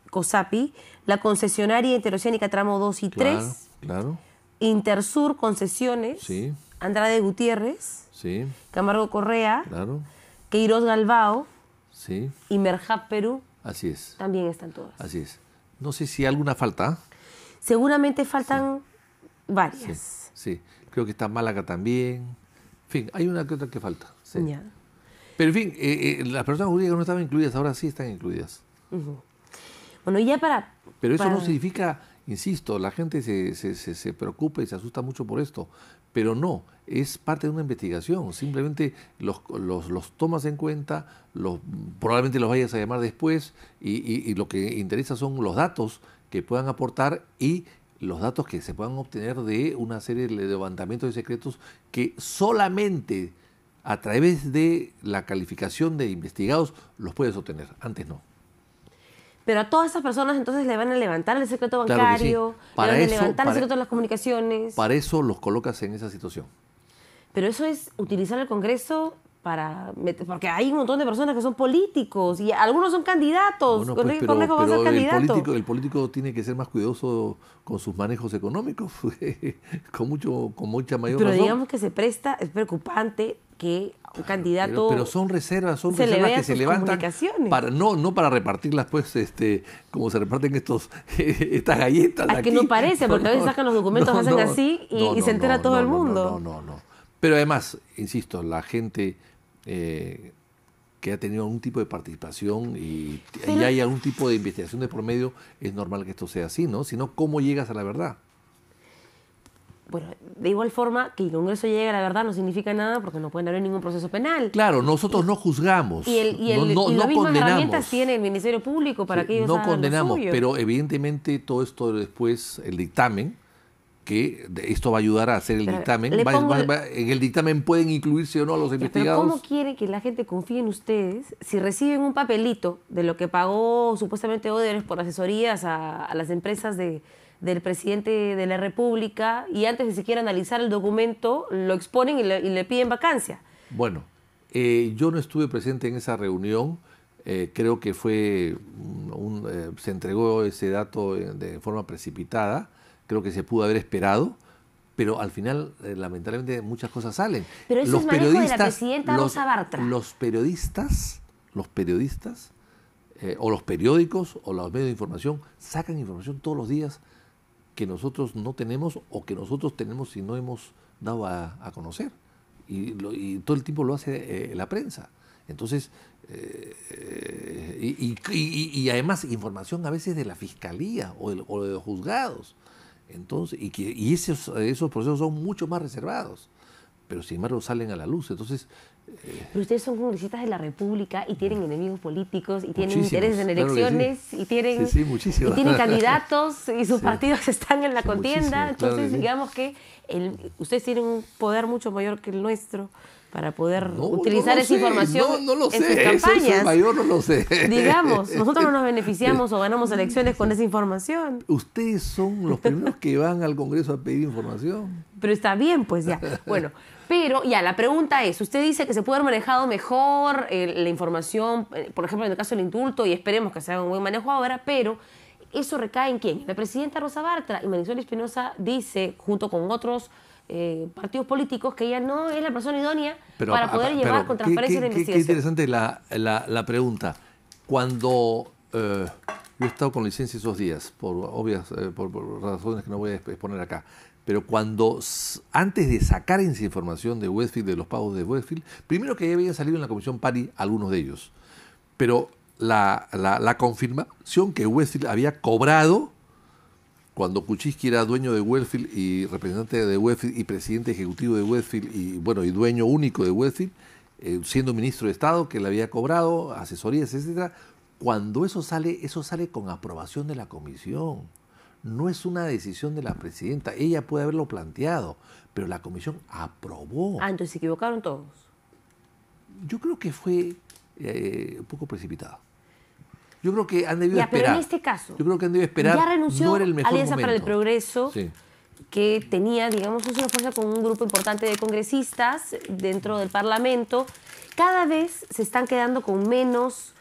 S1: COSAPI, la concesionaria interoceánica tramo 2 y 3,
S3: claro.
S1: Intersur Concesiones,
S3: sí.
S1: Andrade Gutiérrez,
S3: sí.
S1: Camargo Correa,
S3: claro.
S1: Queiroz Galbao,
S3: sí.
S1: y Merjap Perú.
S3: Así es.
S1: También están todas.
S3: Así es. No sé si alguna falta. Seguramente
S1: faltan varias.
S3: Sí. Creo que está Málaga también. En fin, hay una que otra que falta. Sí.
S1: Ya.
S3: Pero en fin, las personas jurídicas no estaban incluidas, ahora sí están incluidas.
S1: Bueno, y ya para...
S3: Pero eso no significa, insisto, la gente se preocupa y se asusta mucho por esto. Pero no, es parte de una investigación. Simplemente los tomas en cuenta, probablemente los vayas a llamar después y lo que interesa son los datos que puedan aportar y los datos que se puedan obtener de una serie de levantamientos de secretos que solamente a través de la calificación de investigados los puedes obtener. Antes no.
S1: Pero a todas esas personas entonces le van a levantar el secreto bancario,
S3: claro que sí.
S1: Le van a levantar el secreto de las comunicaciones.
S3: Para eso los colocas en esa situación.
S1: Pero eso es utilizar el Congreso porque hay un montón de personas que son políticos y algunos son candidatos.
S3: Bueno, pues, pero el político tiene que ser más cuidadoso con sus manejos económicos, con mucha mayor razón.
S1: Pero digamos que se presta, es preocupante que un candidato...
S3: Pero son reservas que se levantan para, no para repartirlas, pues, como se reparten estas galletas.
S1: Es que no parece, porque a veces sacan los documentos, hacen así y se entera todo el mundo.
S3: No. Pero además, insisto, la gente que ha tenido algún tipo de participación y hay algún tipo de investigación de por medio, es normal que esto sea así, ¿no? Si no, ¿cómo llegas a la verdad?
S1: Bueno, de igual forma, que el Congreso llegue a la verdad no significa nada porque no pueden haber ningún proceso penal.
S3: Claro, nosotros no juzgamos.
S1: Y las mismas herramientas tiene el Ministerio Público para que ellos hagan lo suyo.
S3: No condenamos, pero evidentemente todo esto después, el dictamen, que esto va a ayudar a hacer el dictamen. En el dictamen pueden incluirse o no a los investigados.
S1: Pero ¿cómo quiere que la gente confíe en ustedes si reciben un papelito de lo que pagó supuestamente Odebrecht por asesorías a las empresas del presidente de la República y antes de siquiera analizar el documento lo exponen y le piden vacancia?
S3: Bueno, yo no estuve presente en esa reunión. Creo que se entregó ese dato de forma precipitada. Creo que se pudo haber esperado, pero al final, lamentablemente, muchas cosas salen.
S1: Pero eso es manejo de la presidenta Rosa Bartra.
S3: Los periodistas, o los periódicos, o los medios de información, sacan información todos los días que nosotros no tenemos, o que nosotros tenemos y no hemos dado a conocer. Y todo el tiempo lo hace la prensa. Entonces, y además, información a veces de la Fiscalía o de los juzgados. Entonces, y esos procesos son mucho más reservados, pero sin embargo salen a la luz. Entonces,
S1: pero ustedes son congresistas de la República y tienen enemigos políticos y tienen intereses en elecciones, claro, y tienen candidatos y sus partidos están en la contienda. Entonces, claro, digamos que ustedes tienen un poder mucho mayor que el nuestro para poder utilizar esa información en sus campañas.
S3: Eso mayor, no lo sé.
S1: Digamos, nosotros no nos beneficiamos o ganamos elecciones con esa información.
S3: Ustedes son los primeros que van al Congreso a pedir información.
S1: Pero está bien, pues ya. Bueno, pero ya, la pregunta es, usted dice que se puede haber manejado mejor la información, por ejemplo, en el caso del indulto, y esperemos que se haga un buen manejo ahora, pero ¿eso recae en quién? La presidenta Rosa Bartra. Y Marisol Espinosa dice, junto con otros partidos políticos, que ella no es la persona idónea para poder llevar con transparencia la investigación.
S3: Qué interesante la pregunta. Cuando yo he estado con licencia esos días, por razones que no voy a exponer acá, pero antes de sacar esa información de Westfield, de los pagos de Westfield, primero que ya habían salido en la Comisión Pari algunos de ellos, pero la confirmación que Westfield había cobrado cuando Kuczynski era dueño de Westfield y representante de Westfield y presidente ejecutivo de Westfield y dueño único de Westfield, siendo ministro de Estado, que le había cobrado asesorías, etcétera. Cuando eso sale con aprobación de la comisión. No es una decisión de la presidenta. Ella puede haberlo planteado, pero la comisión aprobó.
S1: Entonces se equivocaron todos.
S3: Yo creo que fue un poco precipitado. Yo creo que han debido
S1: Ya,
S3: esperar.
S1: pero en este caso,
S3: Yo creo que han debido esperar.
S1: ya renunció
S3: No era el mejor
S1: Alianza para el
S3: momento.
S1: Progreso,
S3: Sí.
S1: que tenía, digamos, una fuerza con un grupo importante de congresistas dentro del Parlamento. Cada vez se están quedando con menos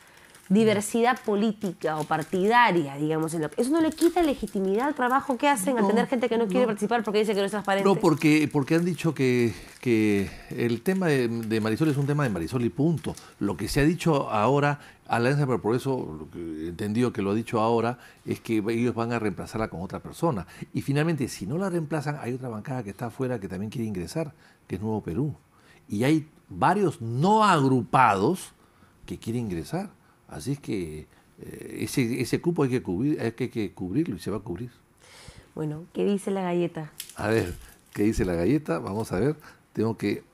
S1: diversidad política o partidaria, digamos. Eso no le quita legitimidad al trabajo que hacen al tener gente que no quiere participar porque dice que no es transparente.
S3: No, porque han dicho que el tema de Marisol es un tema de Marisol y punto. Lo que se ha dicho ahora, Alianza para el Progreso, lo que he entendido que lo ha dicho ahora, es que ellos van a reemplazarla con otra persona. Y finalmente, si no la reemplazan, hay otra bancada que está afuera que también quiere ingresar, que es Nuevo Perú. Y hay varios no agrupados que quieren ingresar. Así es que ese cupo hay que cubrirlo y se va a cubrir.
S1: Bueno, ¿qué dice la galleta?
S3: A ver, ¿qué dice la galleta? Vamos a ver. Tengo que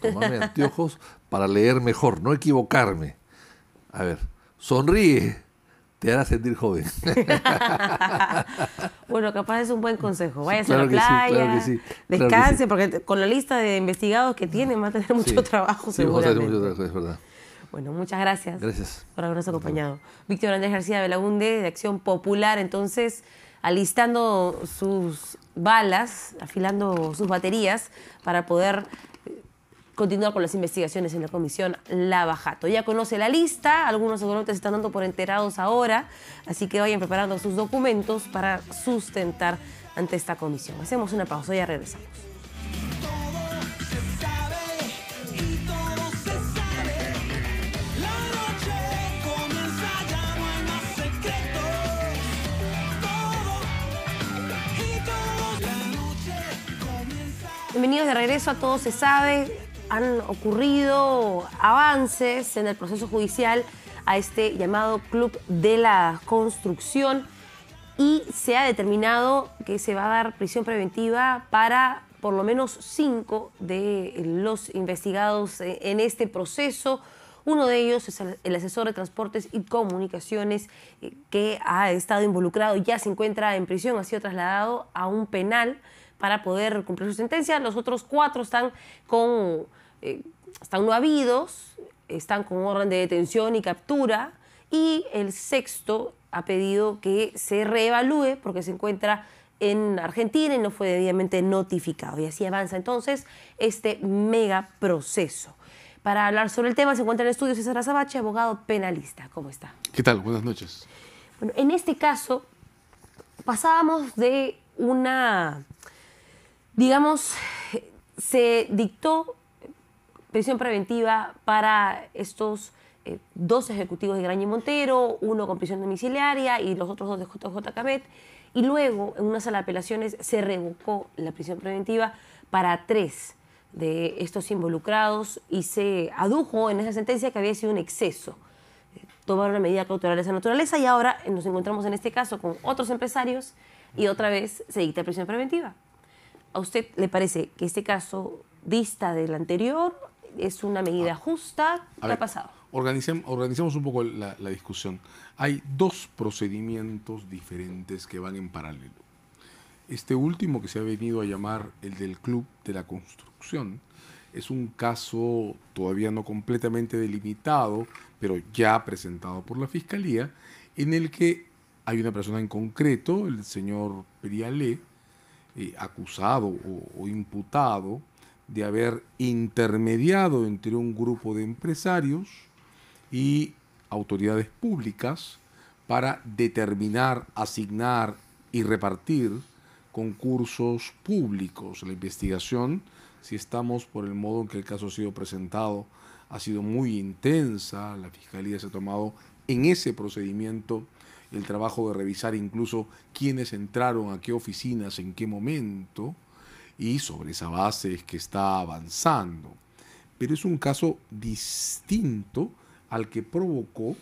S3: tomarme anteojos para leer mejor, no equivocarme. A ver, sonríe, te hará sentir joven.
S1: Bueno, capaz es un buen consejo. Váyase
S3: Claro
S1: a la
S3: que sí,
S1: playa,
S3: claro que sí, claro que
S1: descanse,
S3: sí.
S1: porque con la lista de investigados que tiene va a tener mucho trabajo
S3: Sí, vamos a hacer
S1: seguramente.
S3: mucho trabajo, es verdad.
S1: Bueno, muchas gracias.
S3: Gracias.
S1: Por habernos acompañado. Víctor Andrés García Belaunde, de Acción Popular, entonces, alistando sus balas, afilando sus baterías para poder continuar con las investigaciones en la comisión Lava Jato. Ya conoce la lista, algunos seguramente se están dando por enterados ahora, así que vayan preparando sus documentos para sustentar ante esta comisión. Hacemos una pausa, ya regresamos. Bienvenidos de regreso a Todo se sabe. Han ocurrido avances en el proceso judicial a este llamado Club de la Construcción y se ha determinado que se va a dar prisión preventiva para por lo menos 5 de los investigados en este proceso. Uno de ellos es el asesor de Transportes y Comunicaciones que ha estado involucrado y ya se encuentra en prisión, ha sido trasladado a un penal para poder cumplir su sentencia. Los otros 4 están no habidos, están con orden de detención y captura, y el 6º ha pedido que se reevalúe porque se encuentra en Argentina y no fue debidamente notificado. Y así avanza entonces este mega proceso. Para hablar sobre el tema se encuentra en el estudio César Azabache, abogado penalista. ¿Cómo está?
S4: ¿Qué tal? Buenas noches.
S1: Bueno, en este caso pasábamos de una, digamos, se dictó prisión preventiva para estos 2 ejecutivos de Graña y Montero, uno con prisión domiciliaria y los otros 2 de JJ Cabet, y luego en una sala de apelaciones se revocó la prisión preventiva para 3 de estos involucrados y se adujo en esa sentencia que había sido un exceso. Tomar una medida cautelar de esa naturaleza y ahora nos encontramos en este caso con otros empresarios y otra vez se dicta prisión preventiva. ¿A usted le parece que este caso dista del anterior? ¿Es una medida justa? ¿Qué ha pasado?
S4: Organicemos un poco la discusión. Hay 2 procedimientos diferentes que van en paralelo. Este último, que se ha venido a llamar el del Club de la Construcción, es un caso todavía no completamente delimitado, pero ya presentado por la Fiscalía, en el que hay una persona en concreto, el señor Perialé, acusado o imputado de haber intermediado entre un grupo de empresarios y autoridades públicas para determinar, asignar y repartir concursos públicos. La investigación, si estamos por el modo en que el caso ha sido presentado, ha sido muy intensa. La Fiscalía se ha tomado en ese procedimiento el trabajo de revisar incluso quiénes entraron a qué oficinas, en qué momento, y sobre esa base es que está avanzando. Pero es un caso distinto al que provocó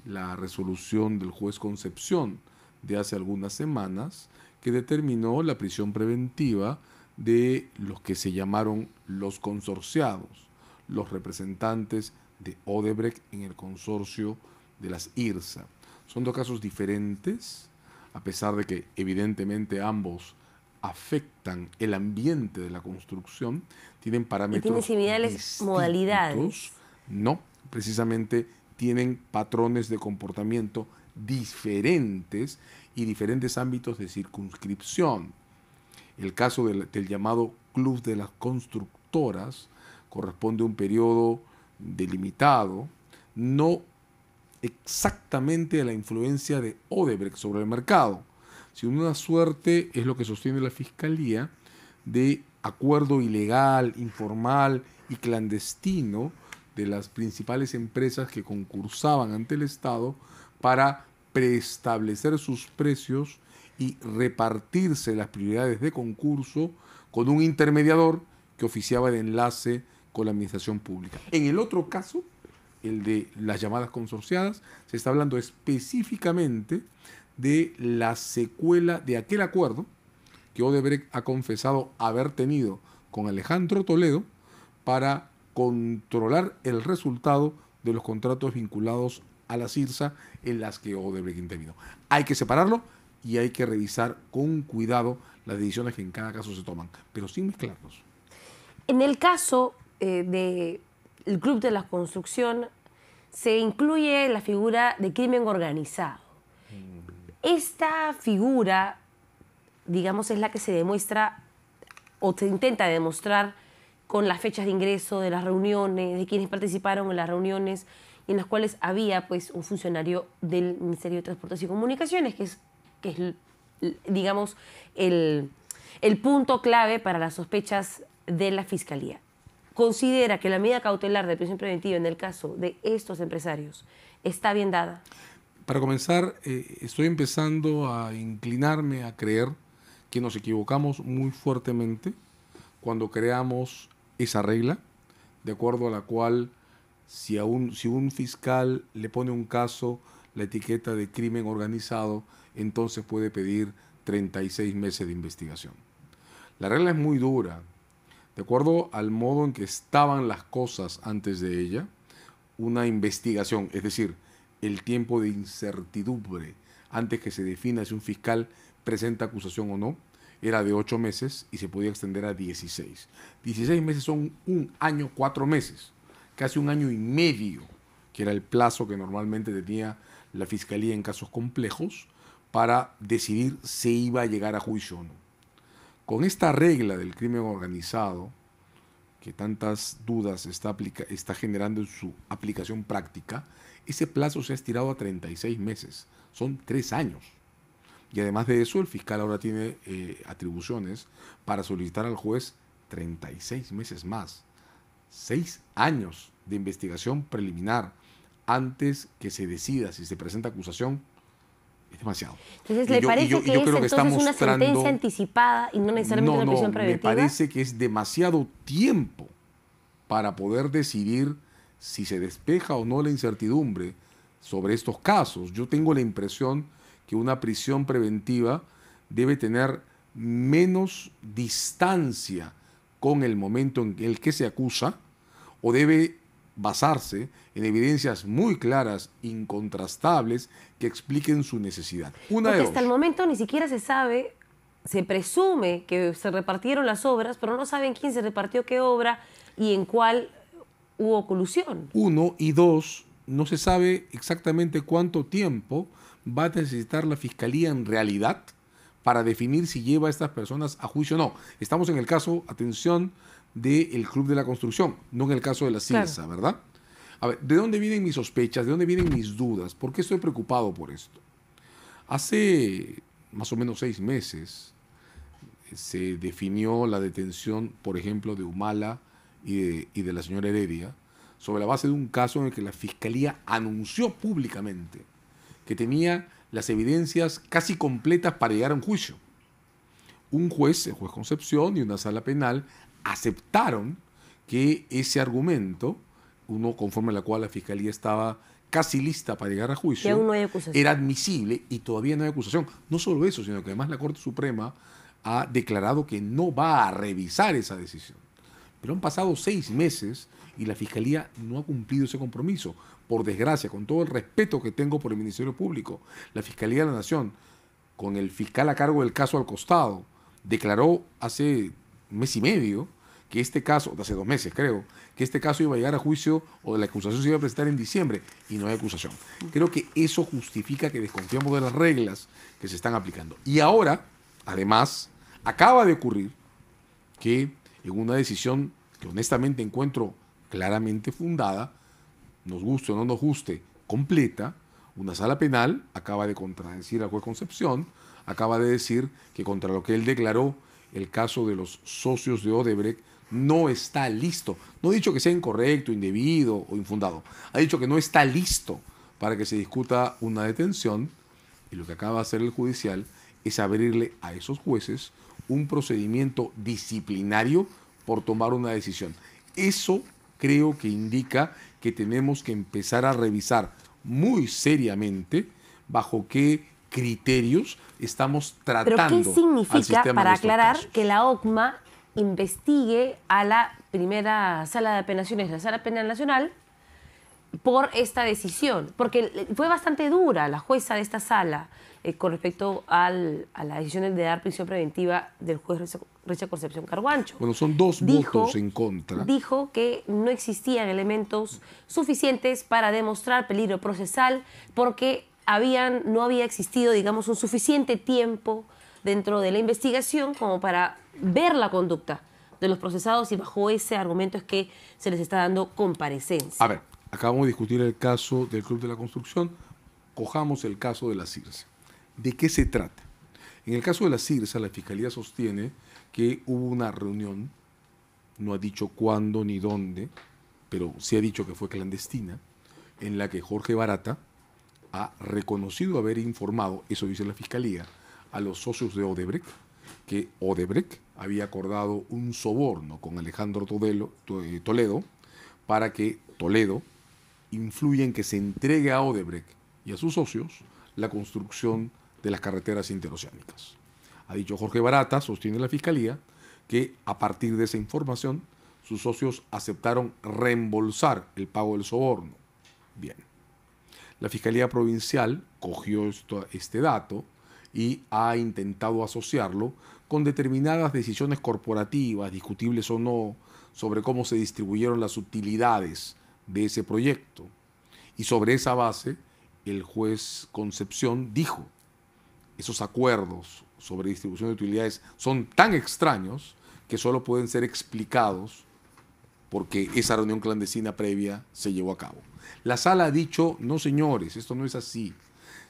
S4: la resolución del juez Concepción de hace algunas semanas, que determinó la prisión preventiva de los que se llamaron los consorciados, los representantes de Odebrecht en el consorcio de las IRSA. Son 2 casos diferentes, a pesar de que evidentemente ambos afectan el ambiente de la construcción, tienen parámetros
S1: ¿Y tienen similares
S4: distintos.
S1: modalidades?
S4: No, precisamente tienen patrones de comportamiento diferentes y diferentes ámbitos de circunscripción. El caso del llamado Club de las Constructoras corresponde a un periodo delimitado, no exactamente a la influencia de Odebrecht sobre el mercado, sino una suerte, es lo que sostiene la Fiscalía, de acuerdo ilegal, informal y clandestino de las principales empresas que concursaban ante el Estado para preestablecer sus precios y repartirse las prioridades de concurso con un intermediador que oficiaba de enlace con la administración pública. En el otro caso, el de las llamadas consorciadas, se está hablando específicamente de la secuela de aquel acuerdo que Odebrecht ha confesado haber tenido con Alejandro Toledo para controlar el resultado de los contratos vinculados a la CIRSA en las que Odebrecht intervino. Hay que separarlo y hay que revisar con cuidado las decisiones que en cada caso se toman, pero sin mezclarlos.
S1: En el caso del Club de la Construcción se incluye la figura de crimen organizado. Esta figura, digamos, es la que se demuestra o se intenta demostrar con las fechas de ingreso de las reuniones, de quienes participaron en las reuniones en las cuales había pues un funcionario del Ministerio de Transportes y Comunicaciones, que es digamos, el punto clave para las sospechas de la Fiscalía. ¿Considera que la medida cautelar de prisión preventiva en el caso de estos empresarios está bien dada?
S4: Para comenzar, estoy empezando a inclinarme a creer que nos equivocamos muy fuertemente cuando creamos esa regla, de acuerdo a la cual si un fiscal le pone un caso la etiqueta de crimen organizado, entonces puede pedir 36 meses de investigación. La regla es muy dura. De acuerdo al modo en que estaban las cosas antes de ella, una investigación, es decir, el tiempo de incertidumbre antes que se defina si un fiscal presenta acusación o no, era de 8 meses y se podía extender a 16. 16 meses son 1 año, 4 meses, casi 1 año y medio, que era el plazo que normalmente tenía la Fiscalía en casos complejos para decidir si iba a llegar a juicio o no. Con esta regla del crimen organizado, que tantas dudas está generando en su aplicación práctica, ese plazo se ha estirado a 36 meses. Son 3 años. Y además de eso, el fiscal ahora tiene atribuciones para solicitar al juez 36 meses más. 6 años de investigación preliminar antes que se decida si se presenta acusación. Es demasiado.
S1: Entonces, ¿le parece que es entonces una sentencia anticipada y no necesariamente una prisión preventiva?
S4: Me parece que es demasiado tiempo para poder decidir si se despeja o no la incertidumbre sobre estos casos. Yo tengo la impresión que una prisión preventiva debe tener menos distancia con el momento en el que se acusa o debe basarse en evidencias muy claras, incontrastables, que expliquen su necesidad.
S1: Porque hasta el momento ni siquiera se sabe, se presume que se repartieron las obras, pero no saben quién se repartió qué obra y en cuál hubo colusión.
S4: 1 y 2, no se sabe exactamente cuánto tiempo va a necesitar la Fiscalía en realidad para definir si lleva a estas personas a juicio o no. Estamos en el caso, atención, del Club de la Construcción, no en el caso de la CIRSA, claro. ¿Verdad? A ver, ¿de dónde vienen mis sospechas? ¿De dónde vienen mis dudas? ¿Por qué estoy preocupado por esto? Hace más o menos 6 meses se definió la detención, por ejemplo, de Humala y de la señora Heredia, sobre la base de un caso en el que la Fiscalía anunció públicamente que tenía las evidencias casi completas para llegar a un juicio. Un juez, el juez Concepción y una sala penal aceptaron que ese argumento, uno conforme a la cual la Fiscalía estaba casi lista para llegar a juicio,
S1: aún no hay acusación,
S4: era admisible y todavía no hay acusación. No solo eso, sino que además la Corte Suprema ha declarado que no va a revisar esa decisión. Pero han pasado 6 meses y la Fiscalía no ha cumplido ese compromiso. Por desgracia, con todo el respeto que tengo por el Ministerio Público, la Fiscalía de la Nación, con el fiscal a cargo del caso al costado, declaró hace 1 mes y medio que este caso, hace 2 meses creo, que este caso iba a llegar a juicio o la acusación se iba a presentar en diciembre y no hay acusación. Creo que eso justifica que desconfiamos de las reglas que se están aplicando. Y ahora, además, acaba de ocurrir que en una decisión que honestamente encuentro claramente fundada, nos guste o no nos guste, completa, una sala penal acaba de contradecir al juez Concepción, acaba de decir que contra lo que él declaró, el caso de los socios de Odebrecht no está listo. No ha dicho que sea incorrecto, indebido o infundado. Ha dicho que no está listo para que se discuta una detención, y lo que acaba de hacer el judicial es abrirle a esos jueces un procedimiento disciplinario por tomar una decisión. Eso creo que indica que tenemos que empezar a revisar muy seriamente bajo qué criterios estamos tratando.
S1: ¿Pero qué significa, para aclarar,
S4: casos?
S1: que la OCMA investigue a la primera sala de apelaciones, la Sala Penal Nacional, por esta decisión? Porque fue bastante dura la jueza de esta sala con respecto a la decisión de dar prisión preventiva del juez Richard Concepción Carguancho.
S4: Bueno, son 2 votos en contra.
S1: Dijo que no existían elementos suficientes para demostrar peligro procesal porque no había existido, digamos, un suficiente tiempo dentro de la investigación como para ver la conducta de los procesados, y bajo ese argumento es que se les está dando comparecencia.
S4: A ver, acabamos de discutir el caso del Club de la Construcción, cojamos el caso de la CIRSA. ¿De qué se trata? En el caso de la CIRSA, la Fiscalía sostiene que hubo una reunión, no ha dicho cuándo ni dónde, pero sí ha dicho que fue clandestina, en la que Jorge Barata ha reconocido haber informado, eso dice la Fiscalía, a los socios de Odebrecht, que Odebrecht había acordado un soborno con Alejandro Toledo para que Toledo influya en que se entregue a Odebrecht y a sus socios la construcción de las carreteras interoceánicas. Ha dicho Jorge Barata, sostiene la Fiscalía, que a partir de esa información sus socios aceptaron reembolsar el pago del soborno. Bien. La Fiscalía Provincial cogió este dato y ha intentado asociarlo con determinadas decisiones corporativas, discutibles o no, sobre cómo se distribuyeron las utilidades de ese proyecto. Y sobre esa base, el juez Concepción dijo, esos acuerdos sobre distribución de utilidades son tan extraños que solo pueden ser explicados porque esa reunión clandestina previa se llevó a cabo. La sala ha dicho, no señores, esto no es así.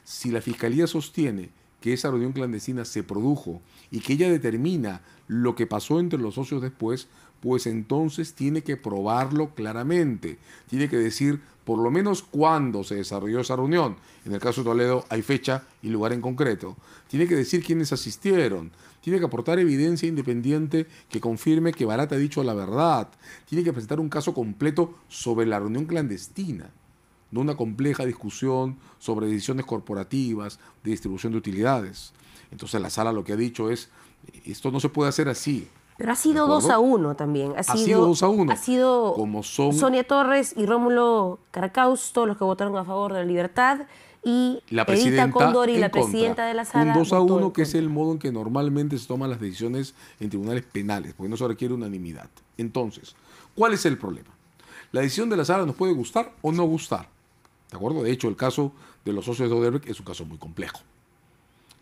S4: Si la Fiscalía sostiene que esa reunión clandestina se produjo y que ella determina lo que pasó entre los socios después, pues entonces tiene que probarlo claramente. Tiene que decir por lo menos cuándo se desarrolló esa reunión. En el caso de Toledo hay fecha y lugar en concreto. Tiene que decir quiénes asistieron. Tiene que aportar evidencia independiente que confirme que Barata ha dicho la verdad. Tiene que presentar un caso completo sobre la reunión clandestina, no una compleja discusión sobre decisiones corporativas de distribución de utilidades. Entonces la sala lo que ha dicho es, esto no se puede hacer así.
S1: Pero ha sido 2-1 también.
S4: Ha sido 2-1.
S1: Ha sido
S4: como son
S1: Sonia Torres y Rómulo Caracaus, todos los que votaron a favor de la libertad, y
S4: la
S1: Edita Condori, la
S4: contra.
S1: presidenta de la sala.
S4: Un 2-1, que es el modo en que normalmente se toman las decisiones en tribunales penales, porque no se requiere unanimidad. Entonces, ¿cuál es el problema? La decisión de la sala nos puede gustar o no gustar. ¿De acuerdo? De hecho, el caso de los socios de Odebrecht es un caso muy complejo.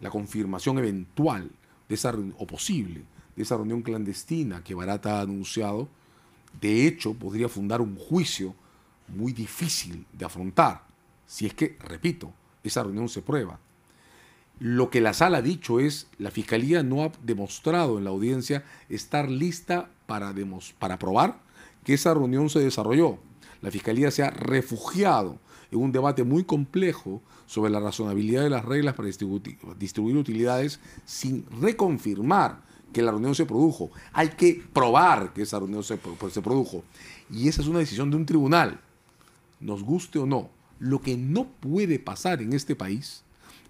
S4: La confirmación eventual de esa o posible de esa reunión clandestina que Barata ha anunciado, de hecho, podría fundar un juicio muy difícil de afrontar, si es que, repito, esa reunión se prueba. Lo que la sala ha dicho es, la Fiscalía no ha demostrado en la audiencia estar lista para probar que esa reunión se desarrolló. La Fiscalía se ha refugiado en un debate muy complejo sobre la razonabilidad de las reglas para distribuir utilidades sin reconfirmar que la reunión se produjo. Hay que probar que esa reunión se produjo. Y esa es una decisión de un tribunal, nos guste o no. Lo que no puede pasar en este país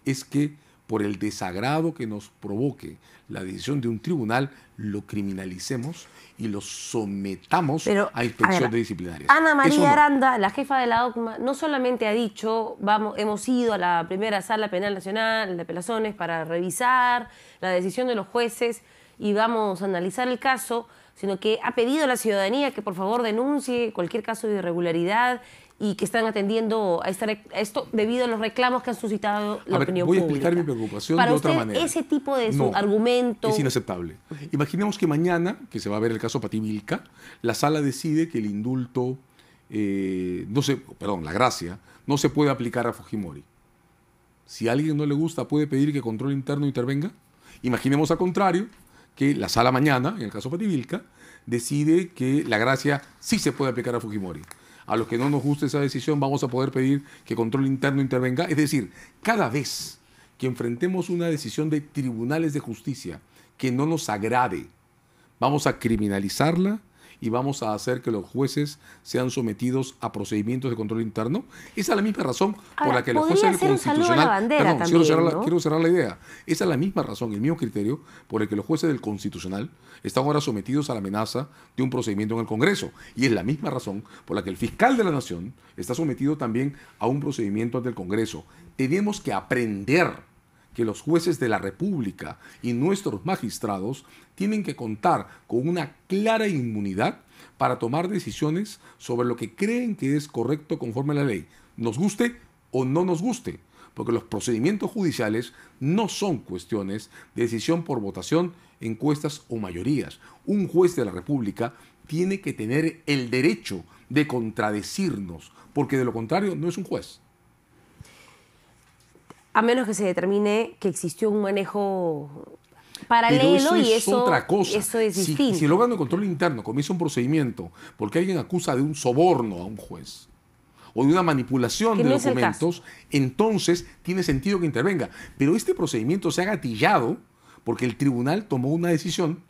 S4: es que por el desagrado que nos provoque la decisión de un tribunal, lo criminalicemos y lo sometamos a inspección disciplinaria.
S1: Ana María Aranda, la jefa de la OCMA, no solamente ha dicho, hemos ido a la primera sala penal nacional de apelaciones para revisar la decisión de los jueces y vamos a analizar el caso, sino que ha pedido a la ciudadanía que por favor denuncie cualquier caso de irregularidad y que están atendiendo a esto debido a los reclamos que han suscitado la opinión
S4: voy a
S1: pública.
S4: explicar mi preocupación
S1: Para
S4: de
S1: usted,
S4: otra manera.
S1: ese tipo de
S4: No,
S1: argumento...
S4: es inaceptable. Imaginemos que mañana, que se va a ver el caso Pativilca, la sala decide que el indulto, la gracia, no se puede aplicar a Fujimori. Si a alguien no le gusta, ¿puede pedir que control interno intervenga? Imaginemos al contrario, que la sala mañana, en el caso Pativilca, decide que la gracia sí se puede aplicar a Fujimori. A los que no nos guste esa decisión vamos a poder pedir que control interno intervenga. Es decir, cada vez que enfrentemos una decisión de tribunales de justicia que no nos agrade, vamos a criminalizarla y vamos a hacer que los jueces sean sometidos a procedimientos de control interno. Esa es la misma razón por la que los jueces del Constitucional... Quiero cerrar la idea. Esa es la misma razón, el mismo criterio por el que los jueces del Constitucional están ahora sometidos a la amenaza de un procedimiento en el Congreso. Y es la misma razón por la que el fiscal de la Nación está sometido también a un procedimiento ante el Congreso. Tenemos que aprender que los jueces de la República y nuestros magistrados tienen que contar con una clara inmunidad para tomar decisiones sobre lo que creen que es correcto conforme a la ley, nos guste o no nos guste, porque los procedimientos judiciales no son cuestiones de decisión por votación, encuestas o mayorías. Un juez de la República tiene que tener el derecho de contradecirnos, porque de lo contrario no es un juez.
S1: A menos que se determine que existió un manejo paralelo.
S4: Pero eso
S1: y
S4: es otra cosa.
S1: Eso es distinto.
S4: Si el órgano de control interno comienza un procedimiento porque alguien acusa de un soborno a un juez o de una manipulación de documentos, entonces tiene sentido que intervenga. Pero este procedimiento se ha gatillado porque el tribunal tomó una decisión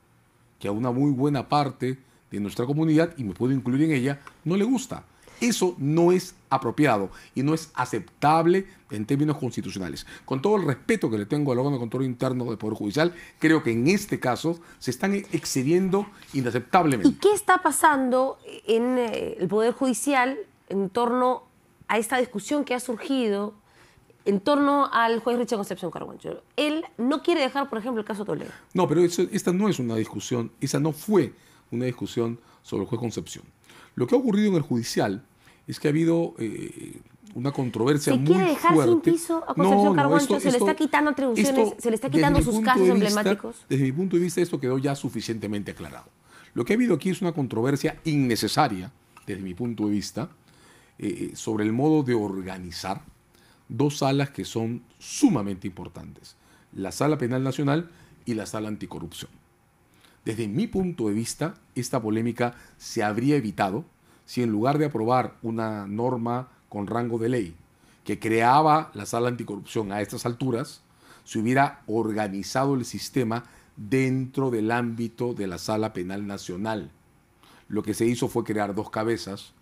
S4: que a una muy buena parte de nuestra comunidad, y me puedo incluir en ella, no le gusta. Eso no es apropiado y no es aceptable en términos constitucionales. Con todo el respeto que le tengo al órgano de control interno del Poder Judicial, creo que en este caso se están excediendo inaceptablemente.
S1: ¿Y qué está pasando en el Poder Judicial en torno a esta discusión que ha surgido en torno al juez Richard Concepción Carhuancho? Él no quiere dejar, por ejemplo, el caso Toledo.
S4: No, pero esta no es una discusión, esa no fue una discusión sobre el juez Concepción. Lo que ha ocurrido en el judicial es que ha habido una controversia muy fuerte. ¿Se quiere dejar sin
S1: piso a Concepción Carhuancho? ¿Se le está quitando atribuciones? ¿Se le está quitando sus casos emblemáticos?
S4: Desde mi punto de vista, esto quedó ya suficientemente aclarado. Lo que ha habido aquí es una controversia innecesaria, desde mi punto de vista, sobre el modo de organizar dos salas que son sumamente importantes: la Sala Penal Nacional y la Sala Anticorrupción. Desde mi punto de vista, esta polémica se habría evitado si, en lugar de aprobar una norma con rango de ley que creaba la Sala Anticorrupción a estas alturas, se hubiera organizado el sistema dentro del ámbito de la Sala Penal Nacional. Lo que se hizo fue crear dos cabezas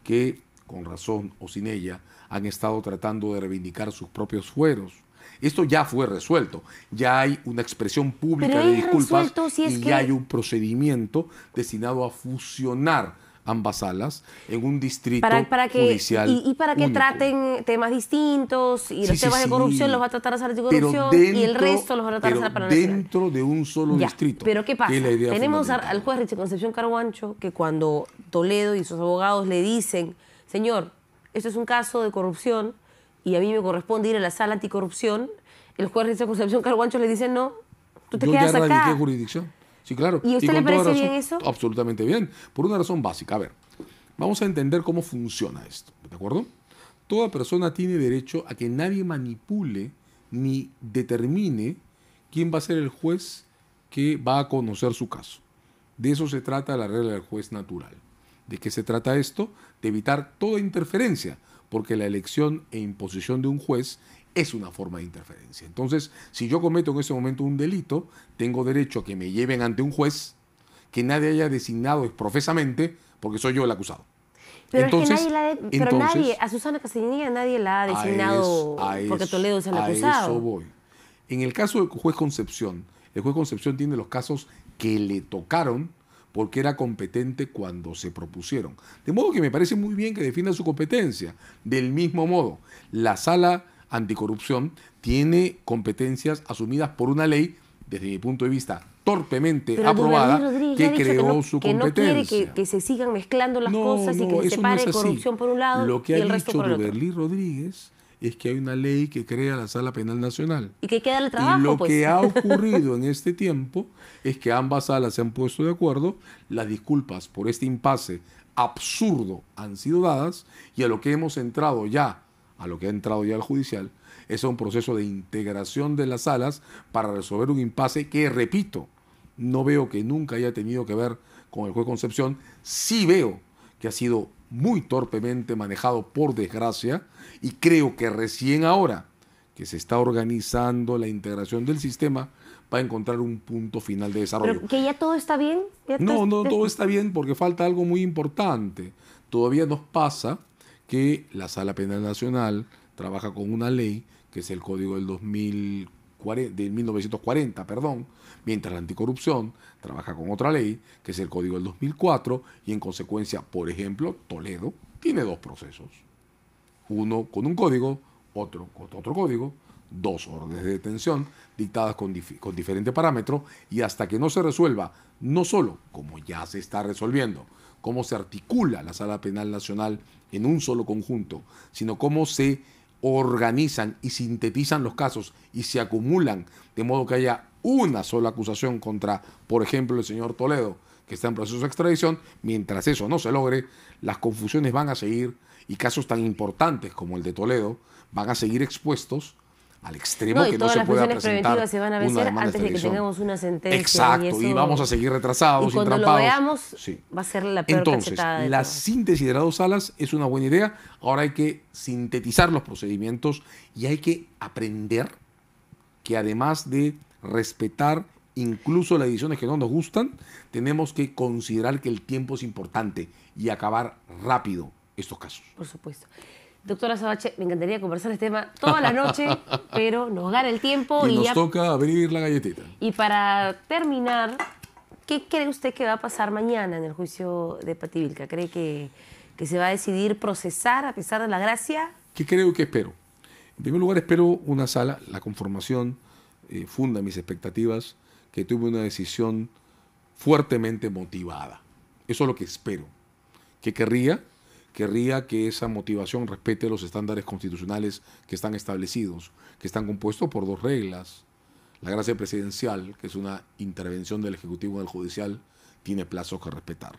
S4: que, con razón o sin ella, han estado tratando de reivindicar sus propios fueros. Esto ya fue resuelto, ya hay una expresión pública de disculpas y ya hay un procedimiento destinado a fusionar ambas salas en un distrito judicial
S1: y para que
S4: único.
S1: Traten temas distintos, y los temas de corrupción los va a tratar la Sala Anticorrupción y el resto los va a tratar la Sala Penal Nacional.
S4: Dentro de un solo distrito.
S1: Pero ¿qué pasa? Tenemos al juez Richard Concepción Carhuancho que, cuando Toledo y sus abogados le dicen: señor, esto es un caso de corrupción y a mí me corresponde ir a la Sala Anticorrupción, el juez Richard Concepción Carhuancho le dice: no, tú te quedas acá.
S4: Yo ya radiqué jurisdicción. Sí, claro.
S1: ¿Y a usted le parece bien eso?
S4: Absolutamente bien. Por una razón básica. A ver, vamos a entender cómo funciona esto, ¿de acuerdo? Toda persona tiene derecho a que nadie manipule ni determine quién va a ser el juez que va a conocer su caso. De eso se trata la regla del juez natural. ¿De qué se trata esto? De evitar toda interferencia, porque la elección e imposición de un juez es una forma de interferencia. Entonces, si yo cometo en ese momento un delito, tengo derecho a que me lleven ante un juez que nadie haya designado profesamente, porque soy yo el acusado.
S1: Pero entonces, nadie, a Susana Castellanía nadie la ha designado porque Toledo es el acusado.
S4: A eso voy. En el caso del juez Concepción, el juez Concepción tiene los casos que le tocaron porque era competente cuando se propusieron. De modo que me parece muy bien que defina su competencia. Del mismo modo, la Sala Anticorrupción tiene competencias asumidas por una ley desde mi punto de vista, torpemente
S1: Pero
S4: aprobada,
S1: Duverly Rodríguez
S4: que
S1: ya ha dicho
S4: creó su
S1: que no
S4: competencia.
S1: quiere que se sigan mezclando las cosas y que se
S4: eso no
S1: separe
S4: es así.
S1: corrupción por un lado
S4: Lo que
S1: y
S4: ha
S1: el resto
S4: dicho
S1: por el otro.
S4: Duverly Rodríguez es que hay una ley que crea la Sala Penal Nacional.
S1: Y que queda el trabajo,
S4: Y lo
S1: pues.
S4: que ha ocurrido en este tiempo es que ambas salas se han puesto de acuerdo, las disculpas por este impasse absurdo han sido dadas y a lo que hemos entrado ya, a lo que ha entrado ya el judicial, es un proceso de integración de las salas para resolver un impasse que, repito, no veo que nunca haya tenido que ver con el juez Concepción, sí veo que ha sido muy torpemente manejado por desgracia y creo que recién ahora que se está organizando la integración del sistema va a encontrar un punto final de desarrollo.
S1: Pero que ya todo está bien.
S4: No, todo está bien porque falta algo muy importante. Todavía nos pasa que la Sala Penal Nacional trabaja con una ley que es el Código del 1940, mientras la Anticorrupción trabaja con otra ley que es el Código del 2004 y en consecuencia, por ejemplo, Toledo tiene dos procesos. Uno con un código, otro con otro código, dos órdenes de detención dictadas con diferente parámetro y hasta que no se resuelva, no solo como ya se está resolviendo, cómo se articula la Sala Penal Nacional en un solo conjunto, sino cómo se organizan y sintetizan los casos y se acumulan de modo que haya una sola acusación contra, por ejemplo, el señor Toledo, que está en proceso de extradición. Mientras eso no se logre, las confusiones van a seguir y casos tan importantes como el de Toledo van a seguir expuestos al extremo que no se pueda presentar
S1: se van a
S4: una
S1: vencer
S4: demanda
S1: antes de que
S4: extradición.
S1: tengamos una sentencia.
S4: Exacto, y vamos a seguir retrasados,
S1: y cuando
S4: entrampados.
S1: lo veamos,
S4: Sí.
S1: va a ser la peor
S4: Entonces,
S1: cachetada de
S4: la
S1: todas.
S4: síntesis de las dos salas es una buena idea. Ahora hay que sintetizar los procedimientos y hay que aprender que además de respetar incluso las decisiones que no nos gustan, tenemos que considerar que el tiempo es importante y acabar rápido estos casos.
S1: Por supuesto. Doctora Sabache, me encantaría conversar este tema toda la noche, pero nos gana el tiempo
S4: Y nos
S1: ya.
S4: toca abrir la galletita.
S1: Y para terminar, ¿qué cree usted que va a pasar mañana en el juicio de Pativilca? ¿Cree que se va a decidir procesar a pesar de la gracia?
S4: ¿Qué creo que espero? En primer lugar, espero una sala, la conformación funda mis expectativas, que tuve una decisión fuertemente motivada. Eso es lo que espero. ¿Qué querría? Querría que esa motivación respete los estándares constitucionales que están establecidos, que están compuestos por dos reglas. La gracia presidencial, que es una intervención del Ejecutivo en el Judicial, tiene plazos que respetar.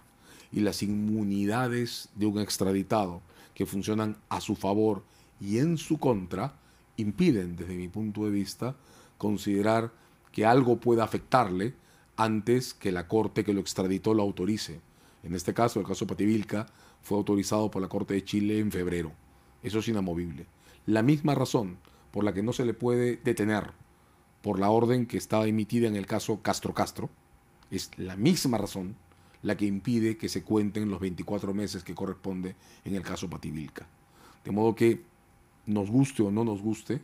S4: Y las inmunidades de un extraditado, que funcionan a su favor y en su contra, impiden, desde mi punto de vista, considerar que algo pueda afectarle antes que la Corte que lo extraditó lo autorice. En este caso, el caso Pativilca, fue autorizado por la Corte de Chile en febrero. Eso es inamovible. La misma razón por la que no se le puede detener por la orden que está emitida en el caso Castro, es la misma razón la que impide que se cuenten los 24 meses que corresponde en el caso Pativilca. De modo que, nos guste o no nos guste,